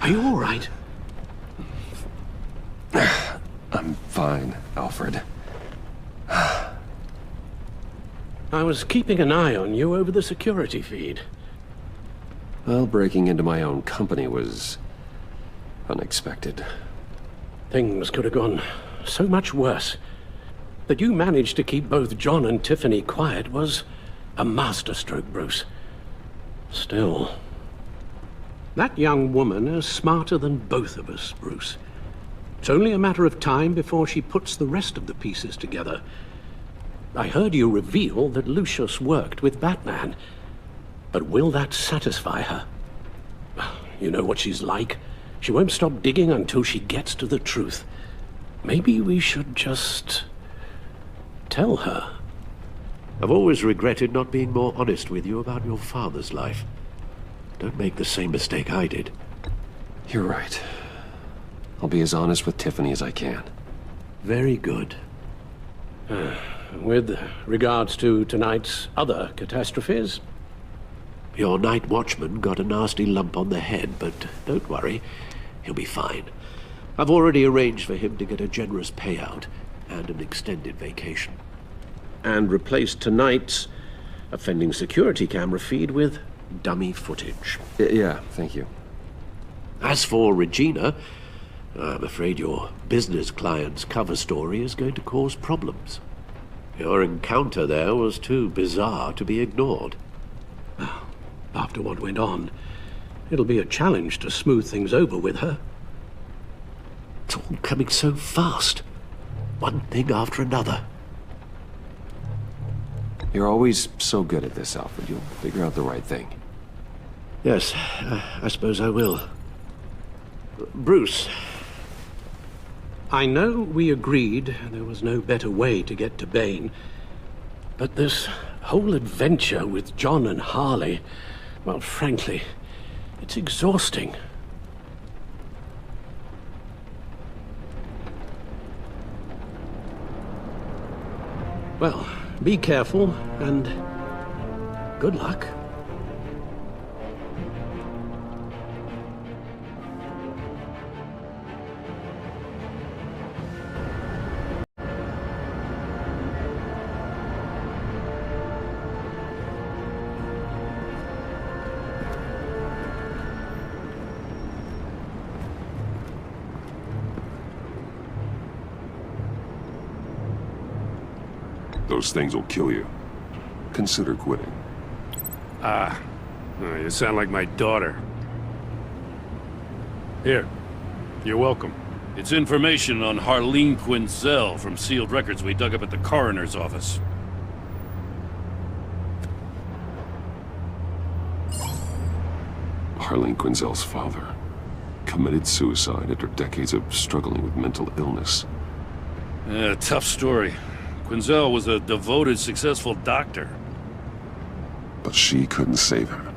Are you all right? I'm fine, Alfred. I was keeping an eye on you over the security feed. Well, breaking into my own company was unexpected. Things could have gone so much worse. That you managed to keep both John and Tiffany quiet was a masterstroke, Bruce. Still, that young woman is smarter than both of us, Bruce. It's only a matter of time before she puts the rest of the pieces together. I heard you reveal that Lucius worked with Batman. But will that satisfy her? You know what she's like. She won't stop digging until she gets to the truth. Maybe we should just tell her. I've always regretted not being more honest with you about your father's life. Don't make the same mistake I did. You're right. I'll be as honest with Tiffany as I can. Very good. With regards to tonight's other catastrophes? Your night watchman got a nasty lump on the head, but don't worry, he'll be fine. I've already arranged for him to get a generous payout and an extended vacation. And replaced tonight's offending security camera feed with dummy footage. Yeah, thank you. As for Regina, I'm afraid your business client's cover story is going to cause problems. Your encounter there was too bizarre to be ignored. After what went on, it'll be a challenge to smooth things over with her. It's all coming so fast. One thing after another. You're always so good at this, Alfred. You'll figure out the right thing. Yes, I suppose I will. Bruce, I know we agreed there was no better way to get to Bane, but this whole adventure with John and Harley, well, frankly, it's exhausting. Well, be careful, and good luck. Those things will kill you. Consider quitting. You sound like my daughter. Here, you're welcome. It's information on Harleen Quinzel from sealed records we dug up at the coroner's office. Harleen Quinzel's father committed suicide after decades of struggling with mental illness. Yeah, tough story. Quinzel was a devoted, successful doctor. But she couldn't save him.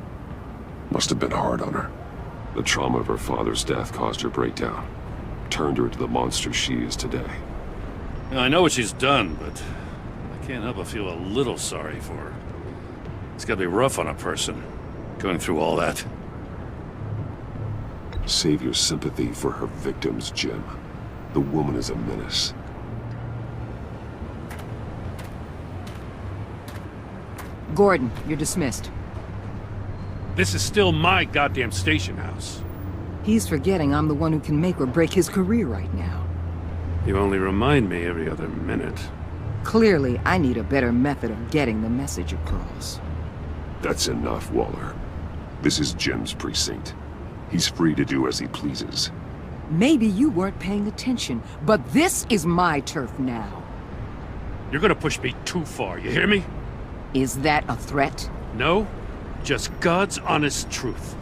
Must have been hard on her. The trauma of her father's death caused her breakdown. Turned her into the monster she is today. Now, I know what she's done, but I can't help but feel a little sorry for her. It's gotta be rough on a person, going through all that. Save your sympathy for her victims, Jim. The woman is a menace. Gordon, you're dismissed. This is still my goddamn station house. He's forgetting I'm the one who can make or break his career right now. You only remind me every other minute. Clearly, I need a better method of getting the message across. That's enough, Waller. This is Jim's precinct. He's free to do as he pleases. Maybe you weren't paying attention, but this is my turf now. You're gonna push me too far, you hear me? Is that a threat? No, just God's honest truth.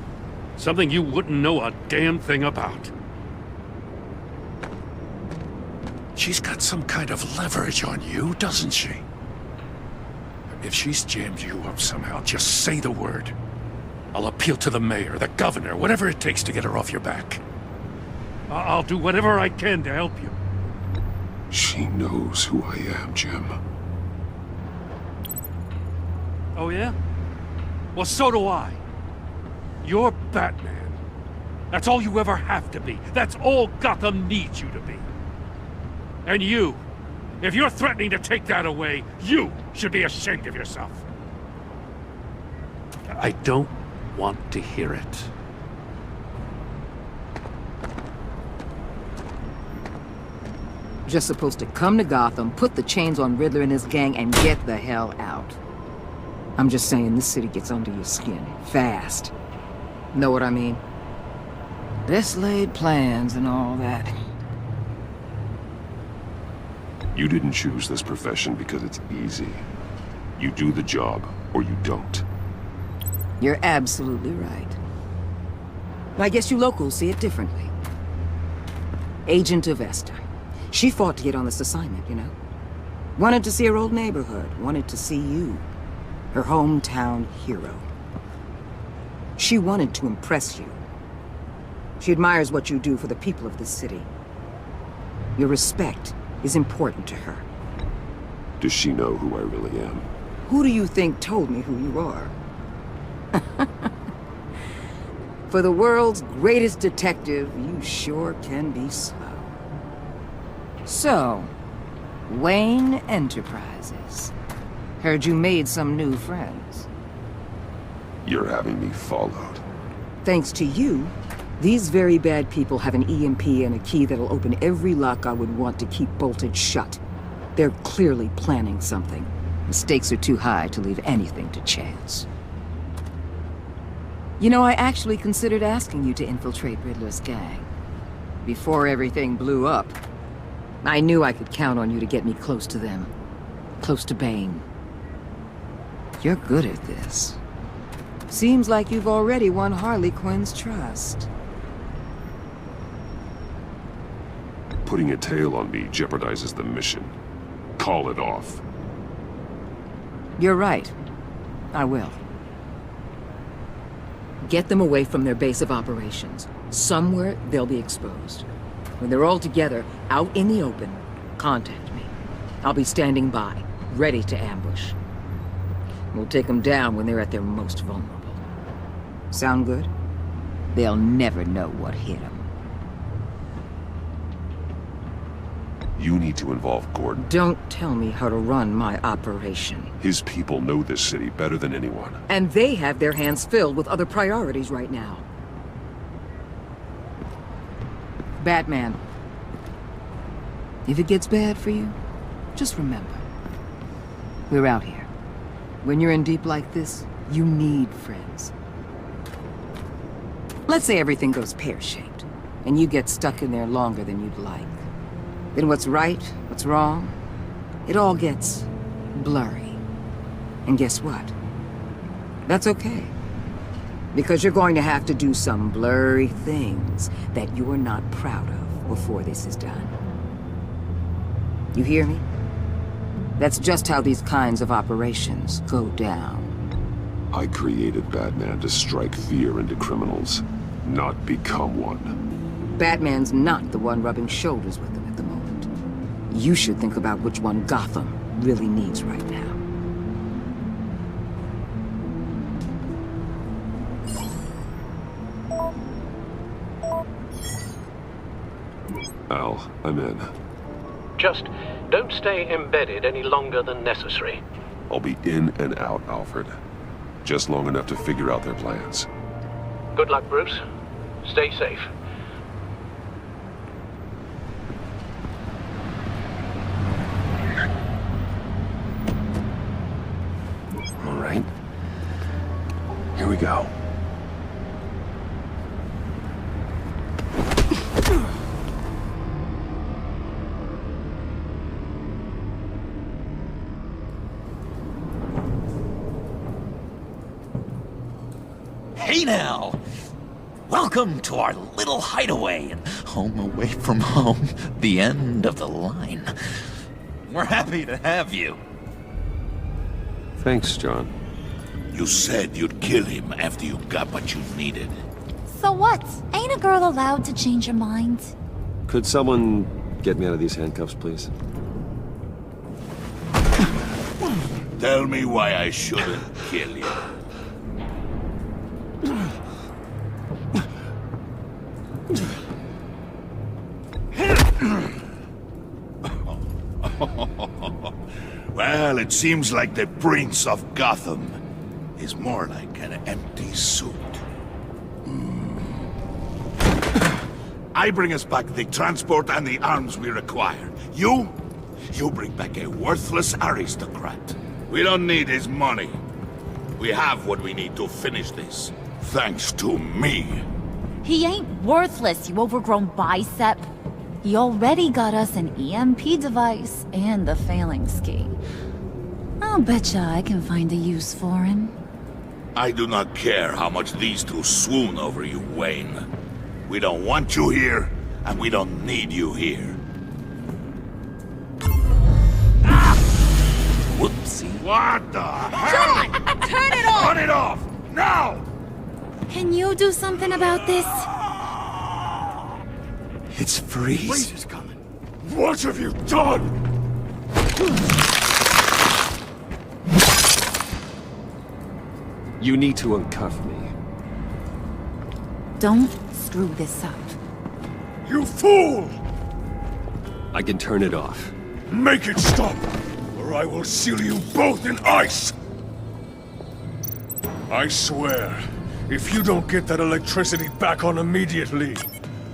Something you wouldn't know a damn thing about. She's got some kind of leverage on you, doesn't she? If she's jammed you up somehow, just say the word. I'll appeal to the mayor, the governor, whatever it takes to get her off your back. I'll do whatever I can to help you. She knows who I am, Jim. Oh yeah? Well, so do I. You're Batman. That's all you ever have to be. That's all Gotham needs you to be. And you, if you're threatening to take that away, you should be ashamed of yourself. I don't want to hear it. Just supposed to come to Gotham, put the chains on Riddler and his gang, and get the hell out. I'm just saying, this city gets under your skin. Fast. Know what I mean? Best laid plans and all that. You didn't choose this profession because it's easy. You do the job, or you don't. You're absolutely right. I guess you locals see it differently. Agent of Esther. She fought to get on this assignment, you know? Wanted to see her old neighborhood. Wanted to see you. Her hometown hero. She wanted to impress you. She admires what you do for the people of this city. Your respect is important to her. Does she know who I really am? Who do you think told me who you are? For the world's greatest detective, you sure can be slow. So, Wayne Enterprises. Heard you made some new friends. You're having me followed. Thanks to you, these very bad people have an EMP and a key that'll open every lock I would want to keep bolted shut. They're clearly planning something. The stakes are too high to leave anything to chance. You know, I actually considered asking you to infiltrate Riddler's gang. Before everything blew up, I knew I could count on you to get me close to them. Close to Bane. You're good at this. Seems like you've already won Harley Quinn's trust. Putting a tail on me jeopardizes the mission. Call it off. You're right. I will. Get them away from their base of operations. Somewhere they'll be exposed. When they're all together, out in the open, contact me. I'll be standing by, ready to ambush. We'll take them down when they're at their most vulnerable. Sound good? They'll never know what hit them. You need to involve Gordon. Don't tell me how to run my operation. His people know this city better than anyone. And they have their hands filled with other priorities right now. Batman. If it gets bad for you, just remember. We're out here. When you're in deep like this, you need friends. Let's say everything goes pear-shaped, and you get stuck in there longer than you'd like. Then what's right, what's wrong, it all gets blurry. And guess what? That's okay. Because you're going to have to do some blurry things that you're not proud of before this is done. You hear me? That's just how these kinds of operations go down. I created Batman to strike fear into criminals, not become one. Batman's not the one rubbing shoulders with them at the moment. You should think about which one Gotham really needs right now. Al, I'm in. Just don't stay embedded any longer than necessary. I'll be in and out, Alfred. Just long enough to figure out their plans. Good luck, Bruce. Stay safe. All right. Here we go. Hey now! Welcome to our little hideaway and home away from home, the end of the line. We're happy to have you. Thanks, John. You said you'd kill him after you got what you needed. So what? Ain't a girl allowed to change her mind? Could someone get me out of these handcuffs, please? Tell me why I shouldn't kill you. Well, it seems like the Prince of Gotham is more like an empty suit. I bring us back the transport and the arms we require. You bring back a worthless aristocrat. We don't need his money. We have what we need to finish this. Thanks to me. He ain't worthless, you overgrown bicep. He already got us an EMP device and the failing ski. I'll betcha I can find a use for him. I do not care how much these two swoon over you, Wayne. We don't want you here, and we don't need you here. Whoopsie. What the hell? John! Turn it off! Turn it off! Now! Can you do something about this? It's Freeze. Freeze is coming. What have you done? You need to uncuff me. Don't screw this up. You fool! I can turn it off. Make it stop, or I will seal you both in ice! I swear, if you don't get that electricity back on immediately,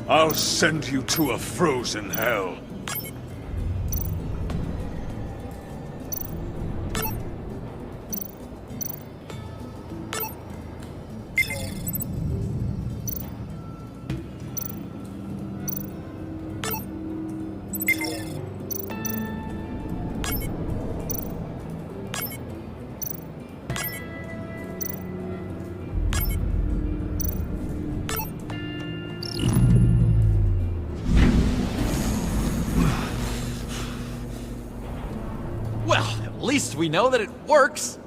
I'll send you to a frozen hell. Well, at least we know that it works.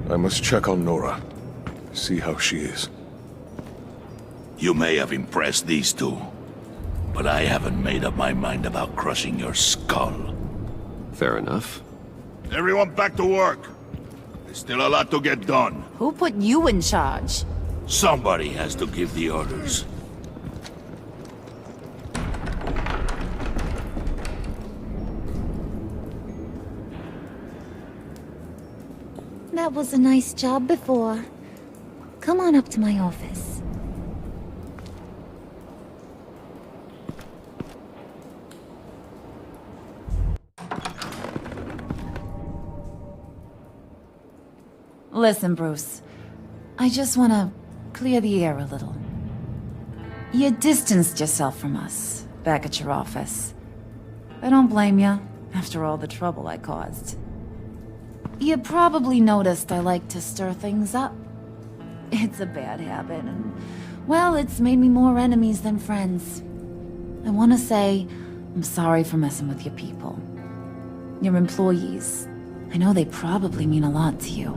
I must check on Nora. See how she is. You may have impressed these two, but I haven't made up my mind about crushing your skull. Fair enough. Everyone back to work. There's still a lot to get done. Who put you in charge? Somebody has to give the orders. That was a nice job before. Come on up to my office. Listen, Bruce. I just want to clear the air a little. You distanced yourself from us back at your office. I don't blame you, after all the trouble I caused. You probably noticed I like to stir things up. It's a bad habit, and, well, it's made me more enemies than friends. I want to say I'm sorry for messing with your people. Your employees. I know they probably mean a lot to you.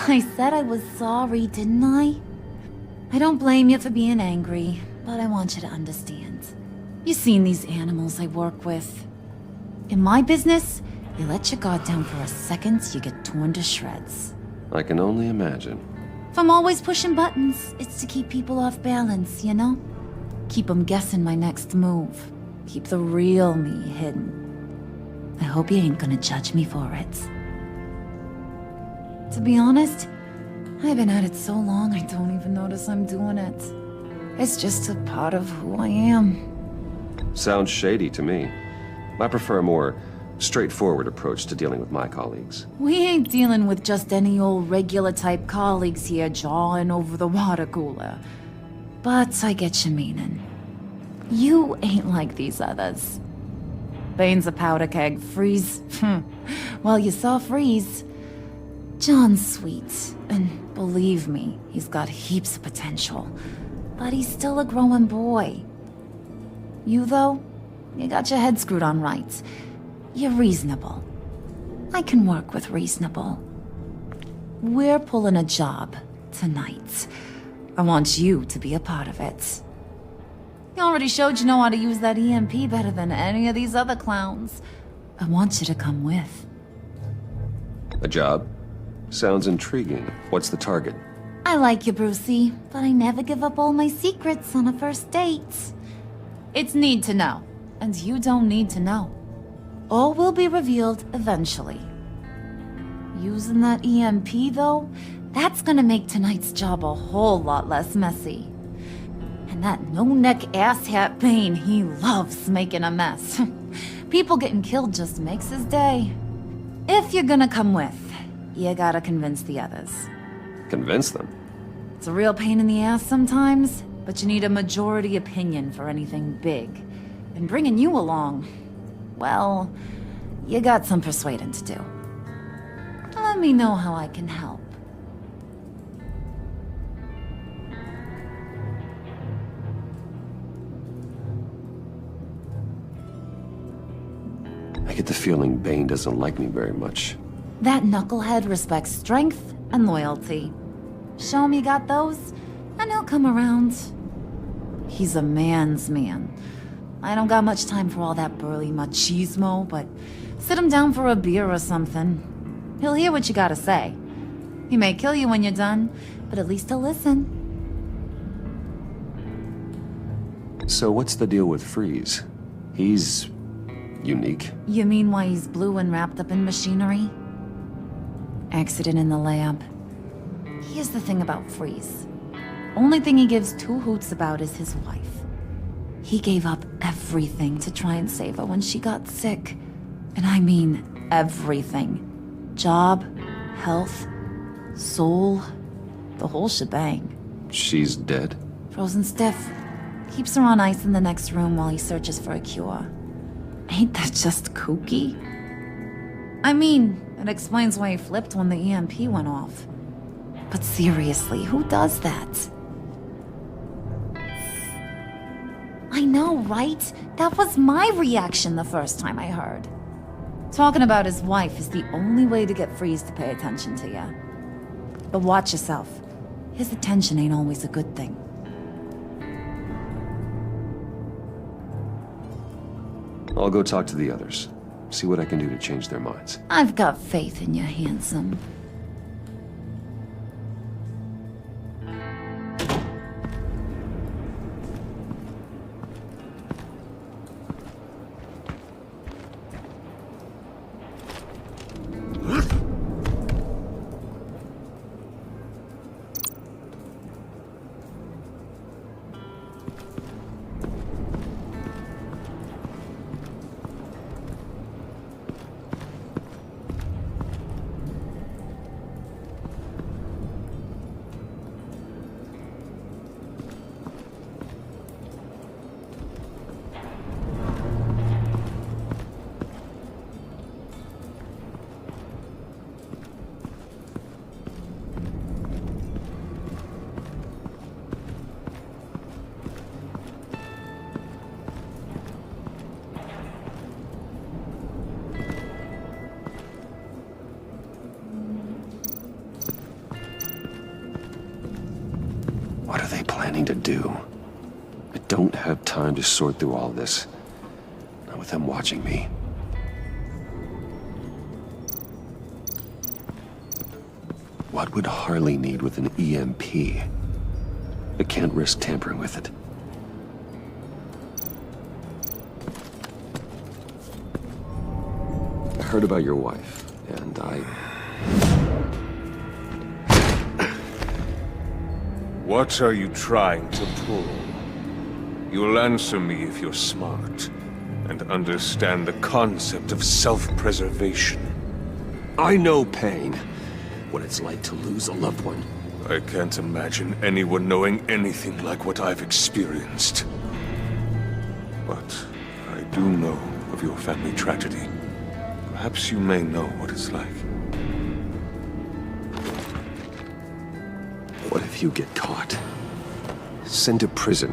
I said I was sorry, didn't I? I don't blame you for being angry, but I want you to understand. You've seen these animals I work with. In my business, you let your guard down for a second, you get torn to shreds. I can only imagine. If I'm always pushing buttons, it's to keep people off balance, you know? Keep them guessing my next move. Keep the real me hidden. I hope you ain't gonna judge me for it. To be honest, I've been at it so long I don't even notice I'm doing it. It's just a part of who I am. Sounds shady to me. I prefer a more straightforward approach to dealing with my colleagues. We ain't dealing with just any old regular type colleagues here jawing over the water cooler. But I get your meaning. You ain't like these others. Bane's a powder keg. Freeze. Well, you saw Freeze. John's sweet, and believe me, he's got heaps of potential. But he's still a growing boy. You, though, you got your head screwed on right. You're reasonable. I can work with reasonable. We're pulling a job tonight. I want you to be a part of it. You already showed you know how to use that EMP better than any of these other clowns. I want you to come with. A job? Sounds intriguing. What's the target? I like you, Brucey, but I never give up all my secrets on a first date. It's need to know, and you don't need to know. All will be revealed eventually. Using that EMP, though, that's gonna make tonight's job a whole lot less messy. And that no-neck asshat Bane, he loves making a mess. People getting killed just makes his day. If you're gonna come with, you gotta convince the others. Convince them? It's a real pain in the ass sometimes, but you need a majority opinion for anything big. And bringing you along, well, you got some persuading to do. Let me know how I can help. I get the feeling Bane doesn't like me very much. That knucklehead respects strength and loyalty. Show him you got those, and he'll come around. He's a man's man. I don't got much time for all that burly machismo, but sit him down for a beer or something. He'll hear what you gotta say. He may kill you when you're done, but at least he'll listen. So what's the deal with Freeze? He's unique. You mean why he's blue and wrapped up in machinery? Accident in the lab. Here's the thing about Freeze. Only thing he gives two hoots about is his wife. He gave up everything to try and save her when she got sick. And I mean everything. Job, health, soul, the whole shebang. She's dead? Frozen stiff. Keeps her on ice in the next room while he searches for a cure. Ain't that just kooky? I mean, it explains why he flipped when the EMP went off. But seriously, who does that? I know, right? That was my reaction the first time I heard. Talking about his wife is the only way to get Freeze to pay attention to you. But watch yourself. His attention ain't always a good thing. I'll go talk to the others. See what I can do to change their minds. I've got faith in you, handsome. What are they planning to do? I don't have time to sort through all this. Not with them watching me. What would Harley need with an EMP? I can't risk tampering with it. I heard about your wife, and What are you trying to pull? You'll answer me if you're smart, and understand the concept of self-preservation. I know pain. What it's like to lose a loved one. I can't imagine anyone knowing anything like what I've experienced. But I do know of your family tragedy. Perhaps you may know what it's like. What if you get caught? Sent to prison?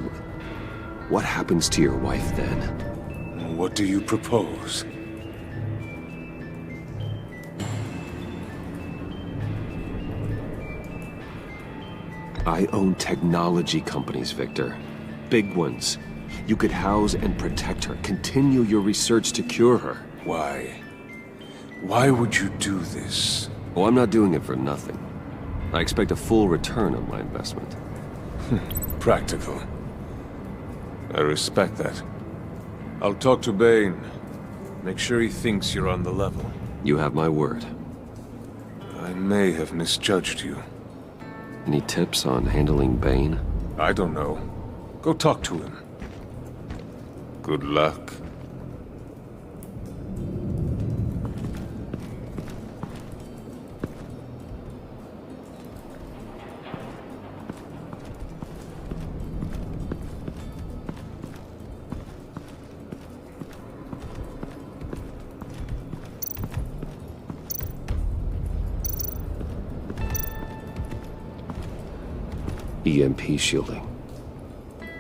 What happens to your wife then? What do you propose? I own technology companies, Victor. Big ones. You could house and protect her, continue your research to cure her. Why? Why would you do this? Oh, I'm not doing it for nothing. I expect a full return on my investment. Practical. I respect that. I'll talk to Bane. Make sure he thinks you're on the level. You have my word. I may have misjudged you. Any tips on handling Bane? I don't know. Go talk to him. Good luck. EMP shielding.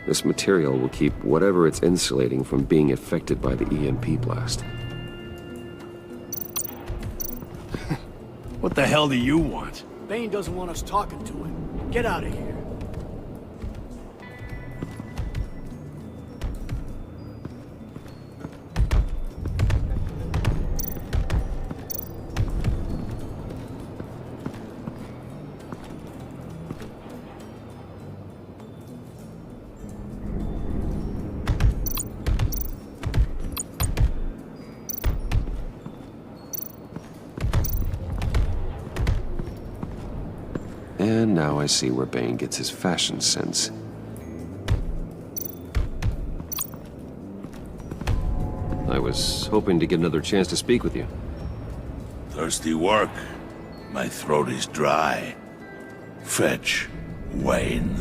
This material will keep whatever it's insulating from being affected by the EMP blast. What the hell do you want? Bane doesn't want us talking to him. Get out of here. And now I see where Bane gets his fashion sense. I was hoping to get another chance to speak with you. Thirsty work. My throat is dry. Fetch Wayne.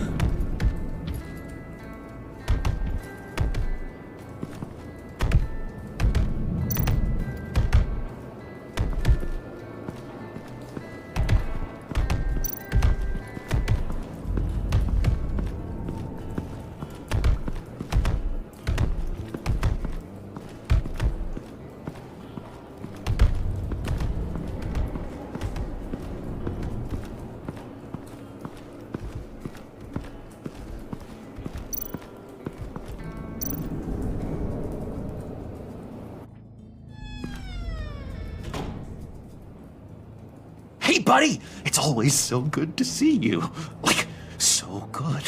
Hey, buddy! It's always so good to see you. Like, so good.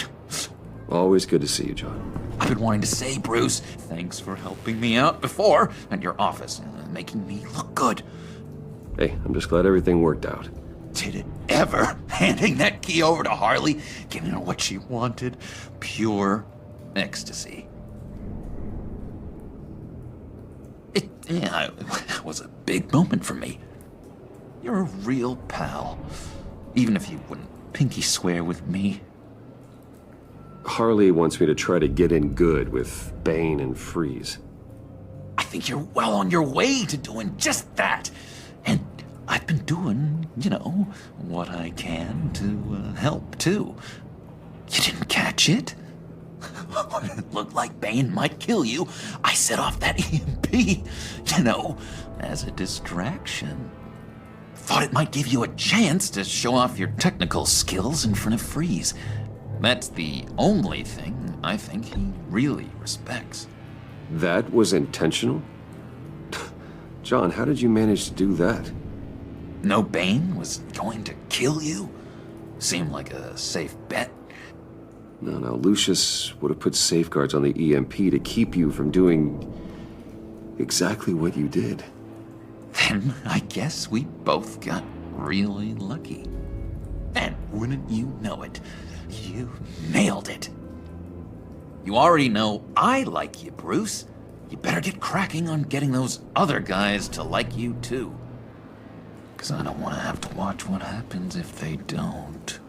Always good to see you, John. I've been wanting to say, Bruce, thanks for helping me out before at your office, making me look good. Hey, I'm just glad everything worked out. Did it ever? Handing that key over to Harley, giving her what she wanted. Pure ecstasy. It was a big moment for me. You're a real pal, even if you wouldn't pinky swear with me. Harley wants me to try to get in good with Bane and Freeze. I think you're well on your way to doing just that. And I've been doing, what I can to help, too. You didn't catch it? When it looked like Bane might kill you, I set off that EMP, as a distraction. Thought it might give you a chance to show off your technical skills in front of Freeze. That's the only thing I think he really respects. That was intentional? John, how did you manage to do that? No Bane was going to kill you? Seemed like a safe bet. No, Lucius would have put safeguards on the EMP to keep you from doing exactly what you did. Then I guess we both got really lucky. And wouldn't you know it, you nailed it. You already know I like you, Bruce. You better get cracking on getting those other guys to like you too. 'Cause I don't want to have to watch what happens if they don't.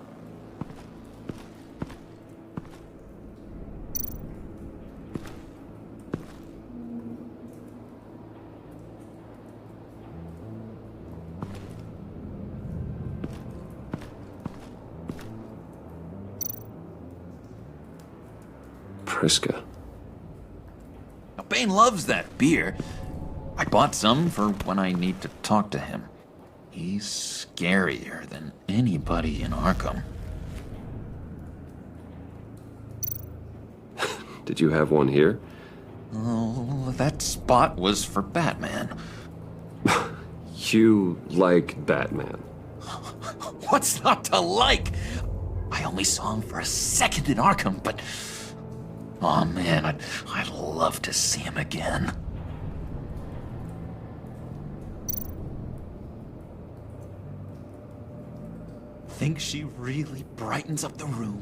Priska. Now, Bane loves that beer. I bought some for when I need to talk to him. He's scarier than anybody in Arkham. Did you have one here? Oh, that spot was for Batman. You like Batman? What's not to like? I only saw him for a second in Arkham, but... oh man, I'd love to see him again. Think she really brightens up the room.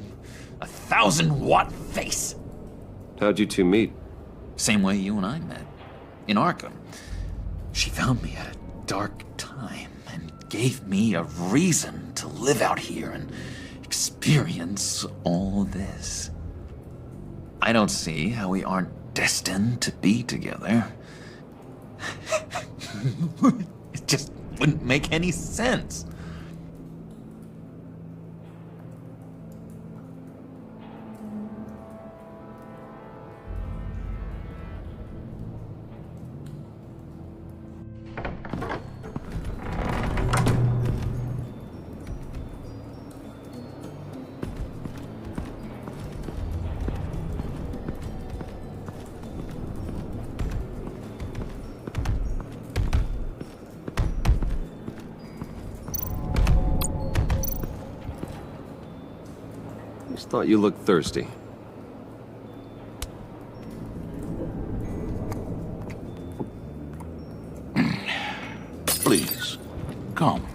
1,000-watt face. How'd you two meet? Same way you and I met. In Arkham. She found me at a dark time and gave me a reason to live out here and experience all this. I don't see how we aren't destined to be together. It just wouldn't make any sense. Just thought you looked thirsty. Please, come.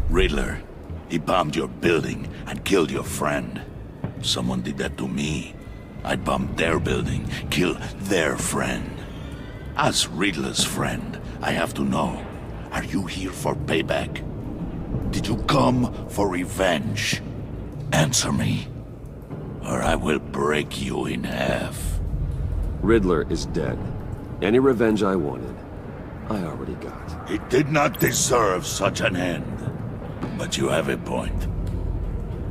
Riddler, he bombed your building and killed your friend. Someone did that to me. I'd bomb their building, kill their friend. As Riddler's friend, I have to know, are you here for payback? Did you come for revenge? Answer me, or I will break you in half. Riddler is dead. Any revenge I wanted, I already got. He did not deserve such an end. But you have a point.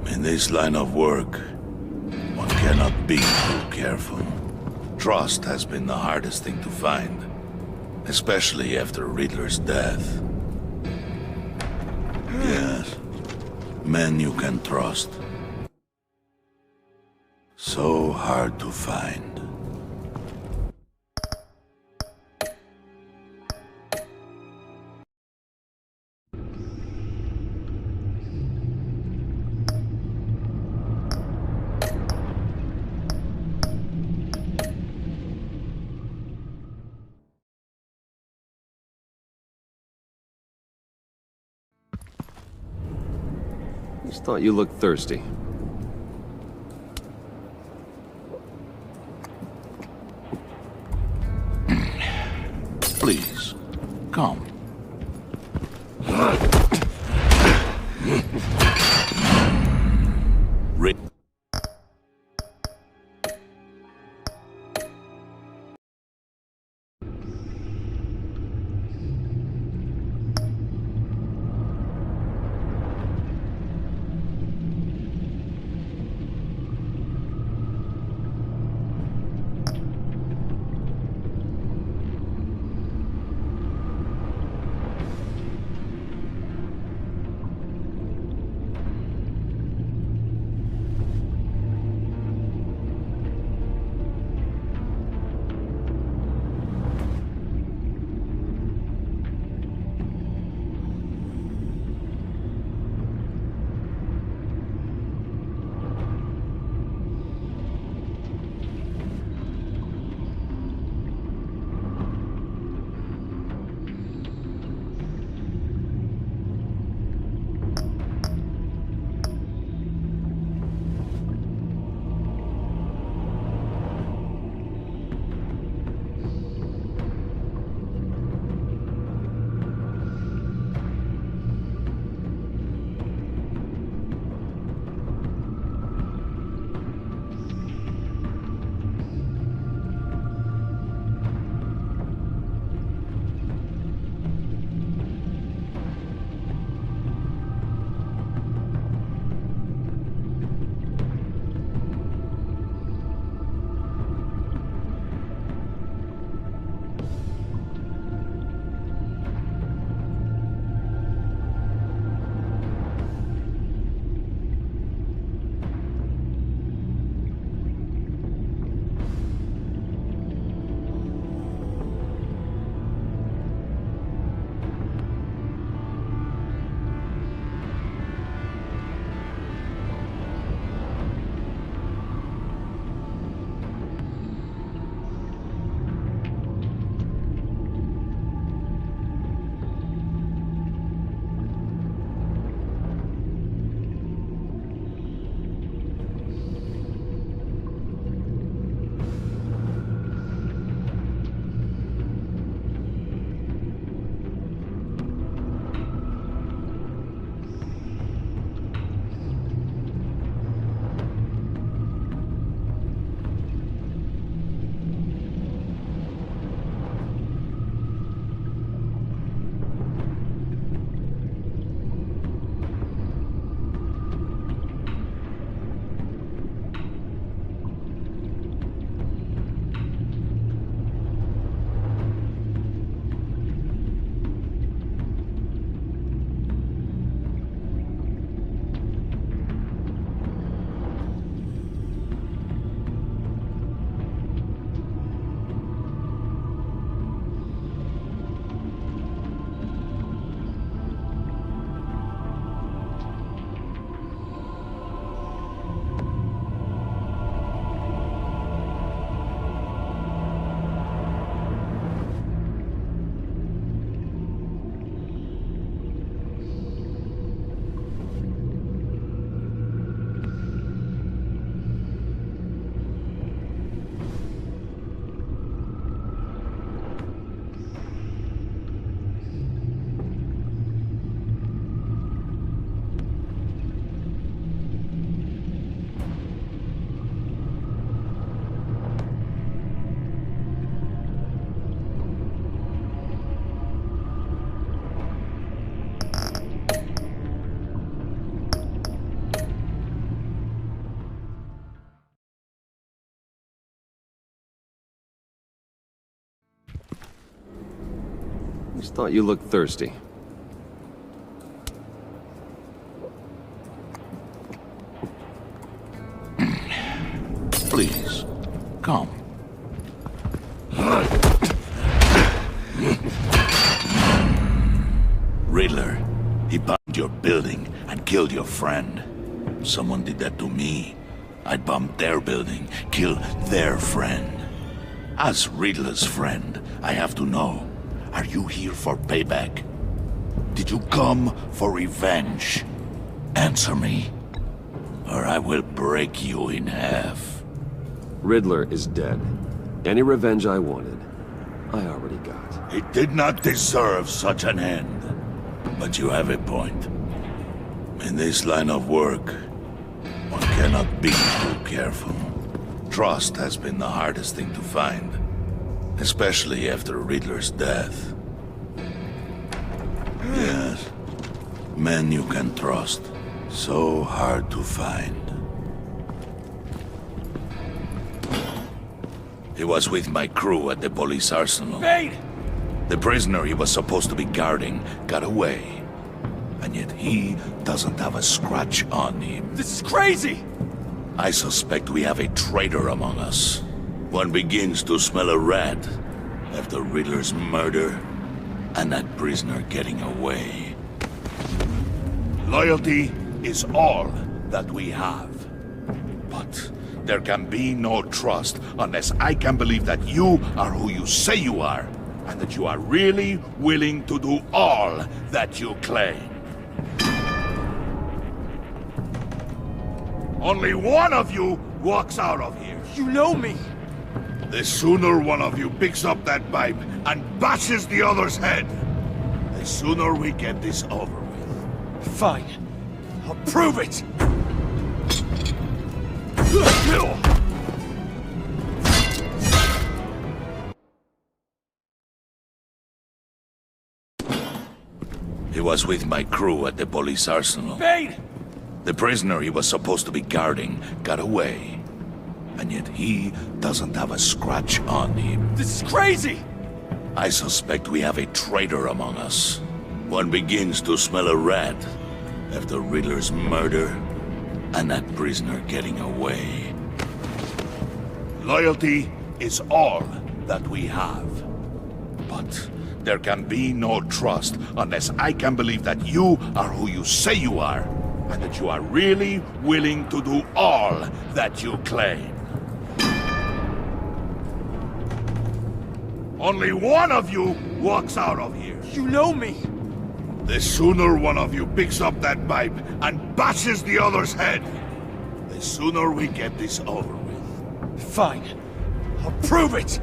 In this line of work, one cannot be too careful. Trust has been the hardest thing to find, especially after Riddler's death. Yes, men you can trust. So hard to find. Just thought you looked thirsty. Please, come. Rick. Just thought you looked thirsty. Please, come. Riddler, he bombed your building and killed your friend. Someone did that to me. I'd bomb their building, kill their friend. As Riddler's friend, I have to know, are you here for payback? Did you come for revenge? Answer me, or I will break you in half. Riddler is dead. Any revenge I wanted, I already got. He did not deserve such an end. But you have a point. In this line of work, one cannot be too careful. Trust has been the hardest thing to find, especially after Riddler's death. Yes, men you can trust. So hard to find. He was with my crew at the police arsenal. Bane! The prisoner he was supposed to be guarding got away. And yet he doesn't have a scratch on him. This is crazy! I suspect we have a traitor among us. One begins to smell a rat after Riddler's murder and that prisoner getting away. Loyalty is all that we have. But there can be no trust unless I can believe that you are who you say you are, and that you are really willing to do all that you claim. Only one of you walks out of here. You know me! The sooner one of you picks up that pipe and bashes the other's head, the sooner we get this over with. Fine. I'll prove it! He was with my crew at the police arsenal. Bane! The prisoner he was supposed to be guarding got away. And yet he doesn't have a scratch on him. This is crazy! I suspect we have a traitor among us. One begins to smell a rat after Riddler's murder and that prisoner getting away. Loyalty is all that we have. But there can be no trust unless I can believe that you are who you say you are, and that you are really willing to do all that you claim. Only one of you walks out of here. You know me! The sooner one of you picks up that pipe and bashes the other's head, the sooner we get this over with. Fine. I'll prove it!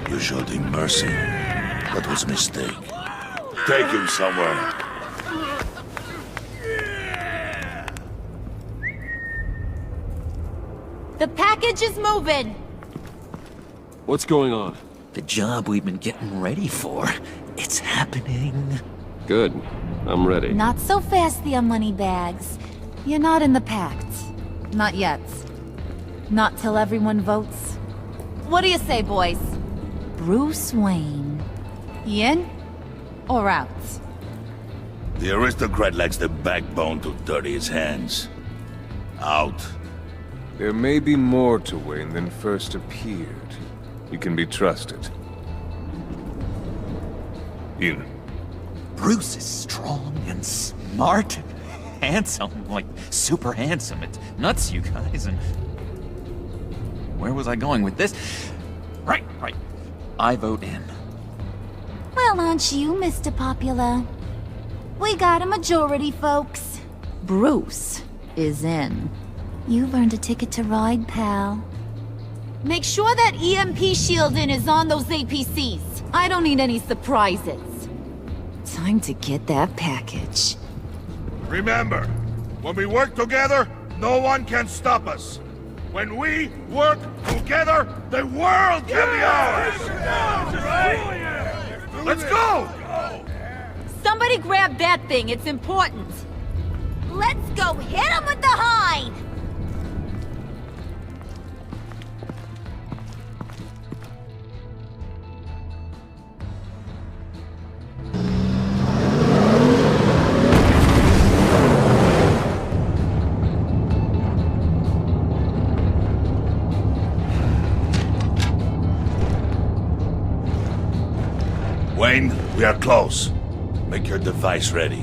You showed him mercy. That was a mistake. Take him somewhere. The package is moving! What's going on? The job we've been getting ready for. It's happening. Good. I'm ready. Not so fast, the money bags. You're not in the pact. Not yet. Not till everyone votes. What do you say, boys? Bruce Wayne. In or out? The aristocrat lacks the backbone to dirty his hands. Out. There may be more to Wayne than first appeared. You can be trusted. In. Bruce is strong and smart, handsome, like super handsome. It's nuts, you guys. And where was I going with this? Right. I vote in. Well, aren't you, Mr. Popular? We got a majority, folks. Bruce is in. You've earned a ticket to ride, pal. Make sure that EMP shielding is on those APCs. I don't need any surprises. Time to get that package. Remember, when we work together, no one can stop us. When we work together, the world can be ours! Somebody grab that thing, it's important. Let's go hit him with the hide! Wayne, we are close. Make your device ready.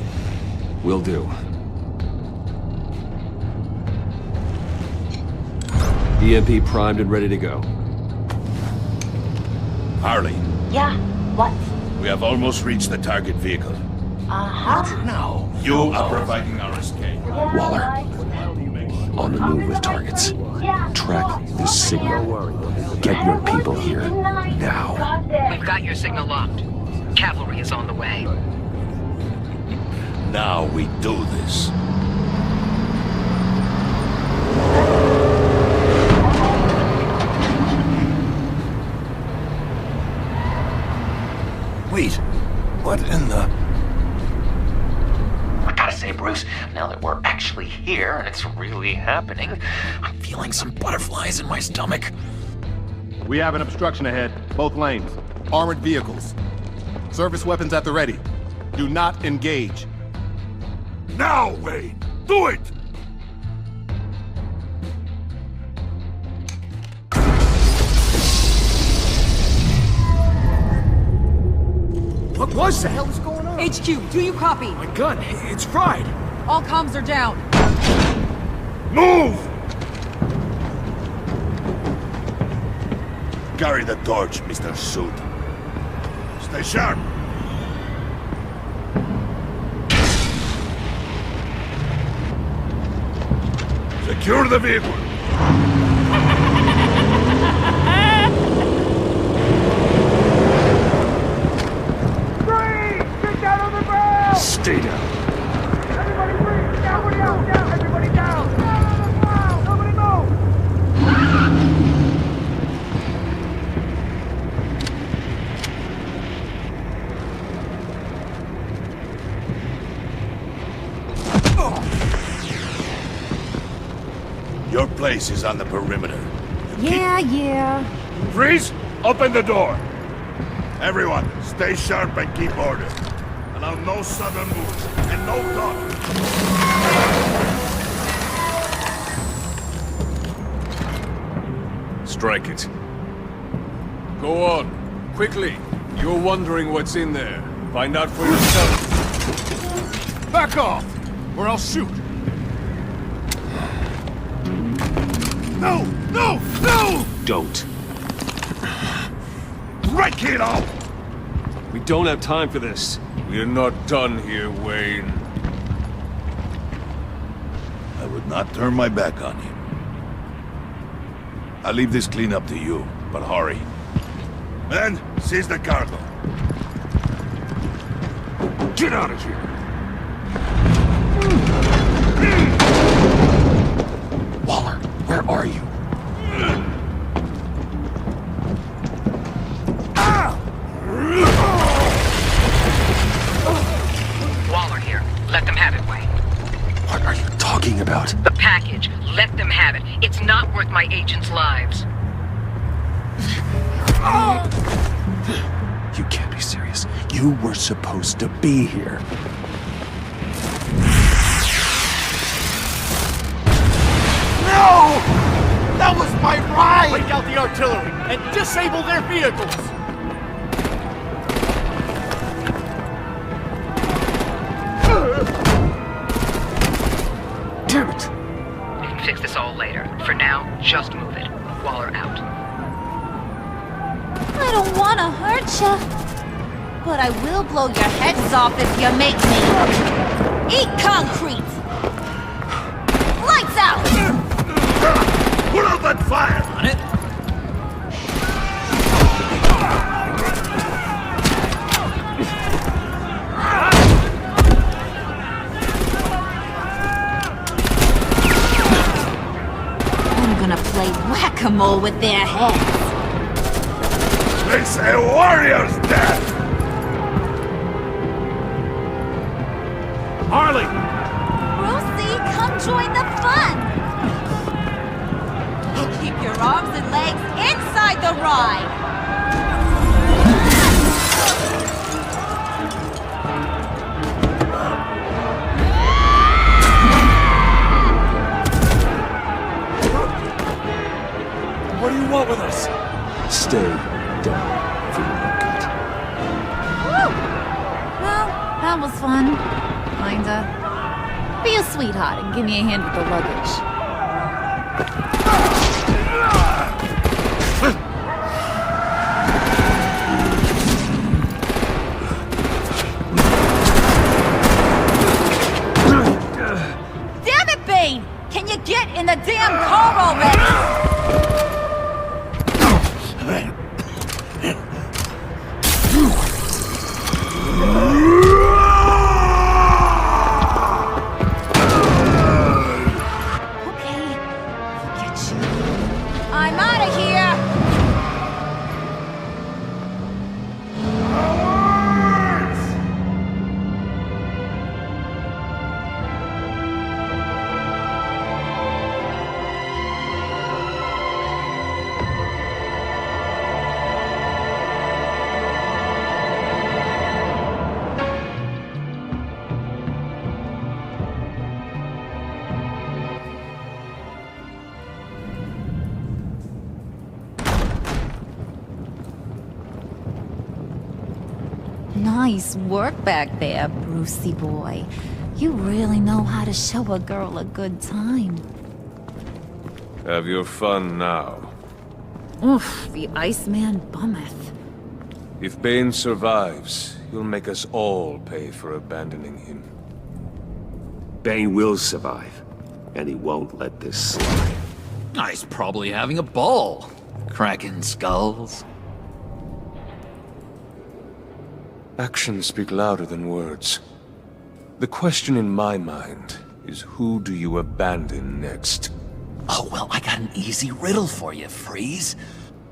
Will do. EMP primed and ready to go. Harley, Yeah, what? we have almost reached the target vehicle. Uh-huh. Now, you are providing our escape. Waller, on the move with targets. Track this signal. Get your people here, now. We've got your signal locked. Cavalry is on the way. Now we do this. Wait, what in the... I gotta say, Bruce, now that we're actually here and it's really happening, I'm feeling some butterflies in my stomach. We have an obstruction ahead, both lanes. Armored vehicles. Service weapons at the ready. Do not engage. Now, Wayne! Do it! What was that? What the hell is going on? HQ, do you copy? My gun, it's fried. All comms are down. Move! Carry the torch, Mr. Suit. Stay sharp. Secure the vehicle. Stay down. Everybody breathe! Down, down! Everybody down! Down! Nobody move! Your place is on the perimeter. Yeah. Freeze! Open the door! Everyone, stay sharp and keep order. Allow no sudden moves, and no talking. Strike it. Go on. Quickly. You're wondering what's in there. Find out for yourself. Back off! Or I'll shoot! No! No! No! Don't. Right, kiddo! We don't have time for this. We're not done here, Wayne. I would not turn my back on you. I'll leave this clean up to you, but hurry. Men, seize the cargo. Get out of here! Waller, where are you? Waller here. Let them have it, Wayne. What are you talking about? The package. Let them have it. It's not worth my agents' lives. You can't be serious. You were supposed to be here. No! That was my ride! Take out the artillery and disable their vehicles! Damn it! We can fix this all later. For now, just move it. Waller out. I don't want to hurt you, but I will blow your heads off if you make me. Eat concrete! Lights out! Put out that fire! On it? I'm gonna play whack-a-mole with their heads. They say warrior's death! Harley! Brucey, come join the fun! Keep your arms and legs inside the ride! What do you want with us? Stay down for your cut. Woo! Well, that was fun. Kinda. Be a sweetheart and give me a hand with the luggage. Damn it, Bane! Can you get in the damn car already? I'm out of here! Nice work back there, Brucey boy. You really know how to show a girl a good time. Have your fun now. Oof, the Iceman bummeth. If Bane survives, he'll make us all pay for abandoning him. Bane will survive, and he won't let this slide. He's probably having a ball, cracking skulls. Actions speak louder than words. The question in my mind is, who do you abandon next? Oh, well, I got an easy riddle for you, Freeze.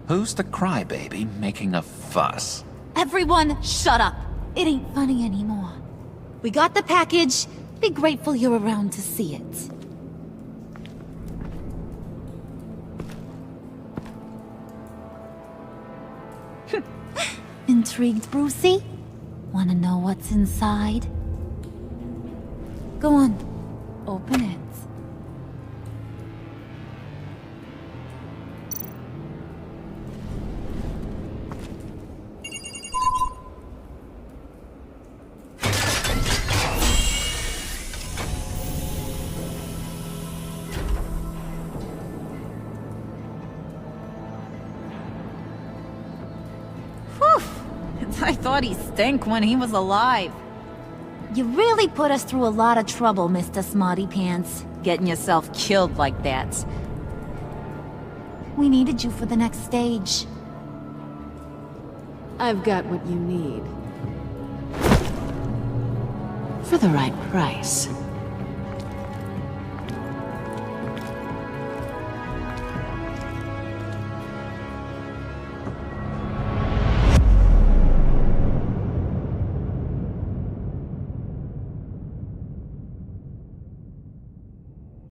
Who's the crybaby making a fuss? Everyone, shut up. It ain't funny anymore. We got the package. Be grateful you're around to see it. Intrigued, Brucey? Wanna know what's inside? Go on, open it. I thought he stank when he was alive. You really put us through a lot of trouble, Mr. Smarty Pants. Getting yourself killed like that. We needed you for the next stage. I've got what you need. For the right price.